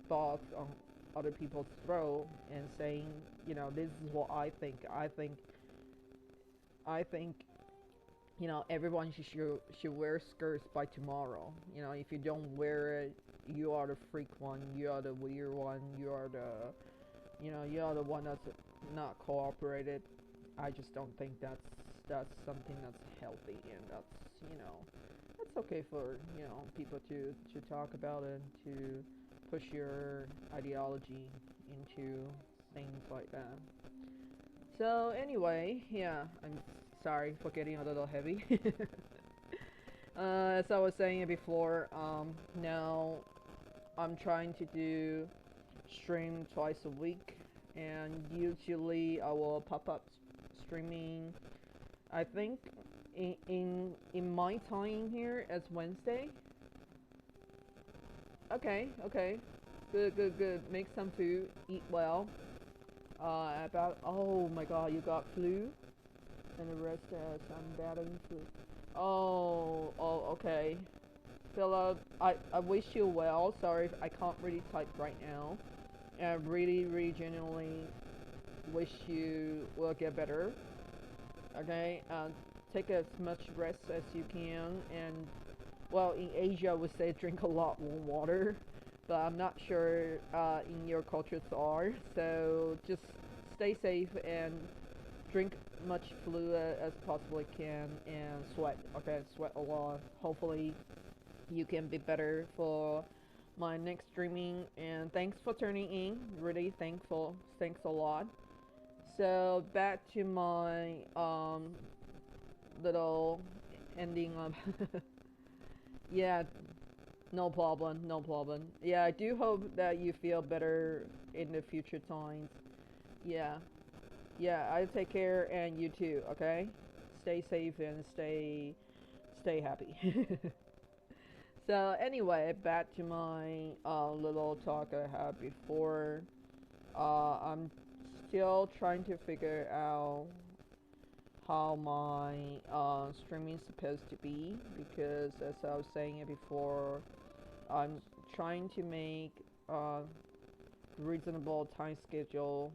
thoughts on other people's throat and saying, this is what I think. I think everyone should wear skirts by tomorrow. If you don't wear it, you are the freak one, you are the weird one, you are the one that's not cooperated. I just don't think that's something that's healthy, and that's okay for people to talk about it, to push your ideology into things like that. So anyway, yeah, I'm sorry for getting a little heavy. As I was saying before, now I'm trying to do stream twice a week, and usually I will pop up streaming. I think in my time here as Wednesday. Okay, good. Make some food, eat well. Oh my God, you got flu, and the rest has I'm battling flu. Okay. Philip, I wish you well. Sorry if I can't really type right now. And I really genuinely wish you will get better. Okay, take as much rest as you can, and well, in Asia I would say drink a lot more water, but I'm not sure in your cultures are. So just stay safe and drink much fluid as possibly can, and sweat. Okay, sweat a lot. Hopefully you can be better for my next streaming, and thanks for turning in. Really thankful. Thanks a lot. So back to my little ending of yeah, no problem. Yeah, I do hope that you feel better in the future times. Yeah, I take care, and you too. Okay, stay safe and stay happy. So anyway, back to my little talk I had before. I'm still trying to figure out how my streaming is supposed to be, because as I was saying it before, I'm trying to make a reasonable time schedule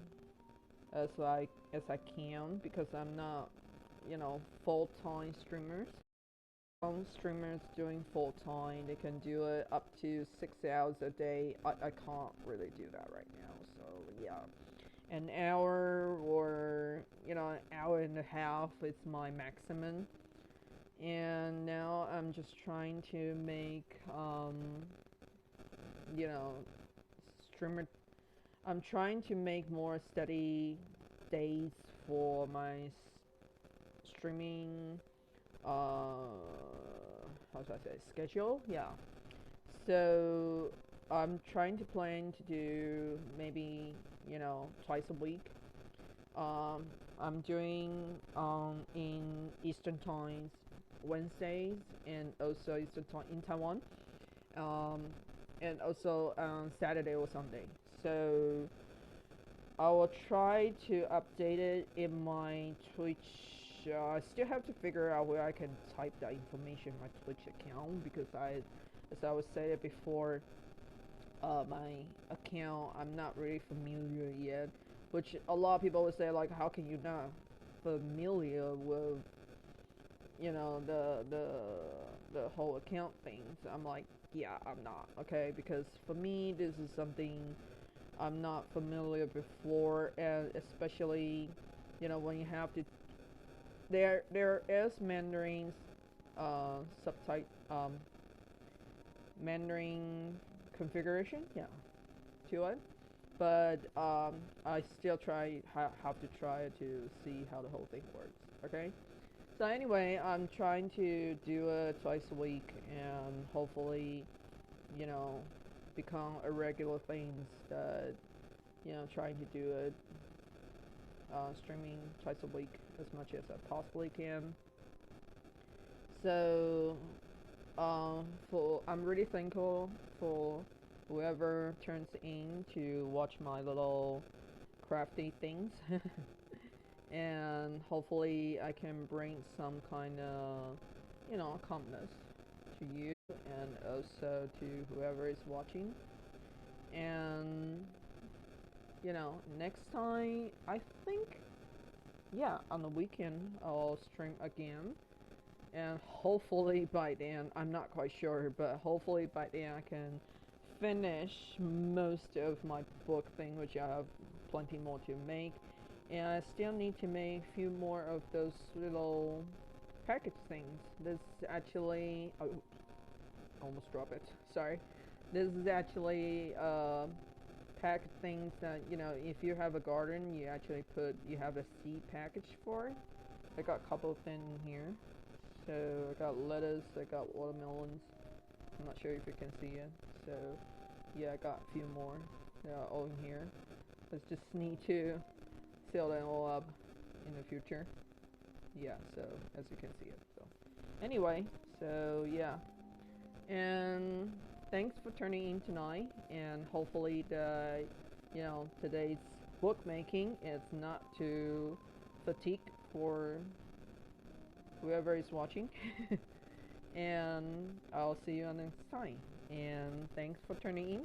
as I can, because I'm not full-time streamers. Some streamers doing full-time, they can do it up to 6 hours a day. I can't really do that right now, so yeah. An hour or, an hour and a half is my maximum. And now I'm just trying to make, streamer. I'm trying to make more steady days for my streaming, how should I say, schedule? Yeah. So I'm trying to plan to do maybe, twice a week. I'm doing in Eastern times Wednesdays, and also Eastern time in Taiwan, um, and also on Saturday or Sunday. So I will try to update it in my Twitch. I still have to figure out where I can type that information in my Twitch account, because as I was saying before, my account, I'm not really familiar yet. Which a lot of people would say, like, how can you not familiar with, the whole account things? I'm like, yeah, I'm not, okay, because for me this is something I'm not familiar before, and especially, when you have to, there is Mandarin's subtype Mandarin configuration, yeah, to it, but I still have to try to see how the whole thing works. Okay, so anyway, I'm trying to do it twice a week, and hopefully, you know, become a regular thing that, trying to do it, streaming twice a week as much as I possibly can. So, I'm really thankful for whoever turns in to watch my little crafty things. And hopefully I can bring some kind of, calmness to you, and also to whoever is watching. And, next time, I think, yeah, on the weekend I'll stream again. And hopefully by then, I'm not quite sure, but hopefully by then I can finish most of my book thing, which I have plenty more to make. And I still need to make a few more of those little package things. This is actually, oh, almost dropped it, sorry. This is actually package things that, if you have a garden, you actually you have a seed package for it. I got a couple of them in here. So I got lettuce, I got watermelons. I'm not sure if you can see it. So yeah, I got a few more. They're all in here. Let's just need to fill them all up in the future. Yeah, so as you can see it. So anyway, so yeah. And thanks for turning in tonight, and hopefully today's bookmaking is not too fatigue for whoever is watching. And I'll see you on next time. And thanks for turning in.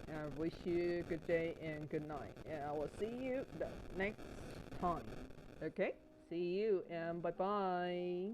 And I wish you a good day and good night. And I will see you the next time. Okay? See you and bye bye.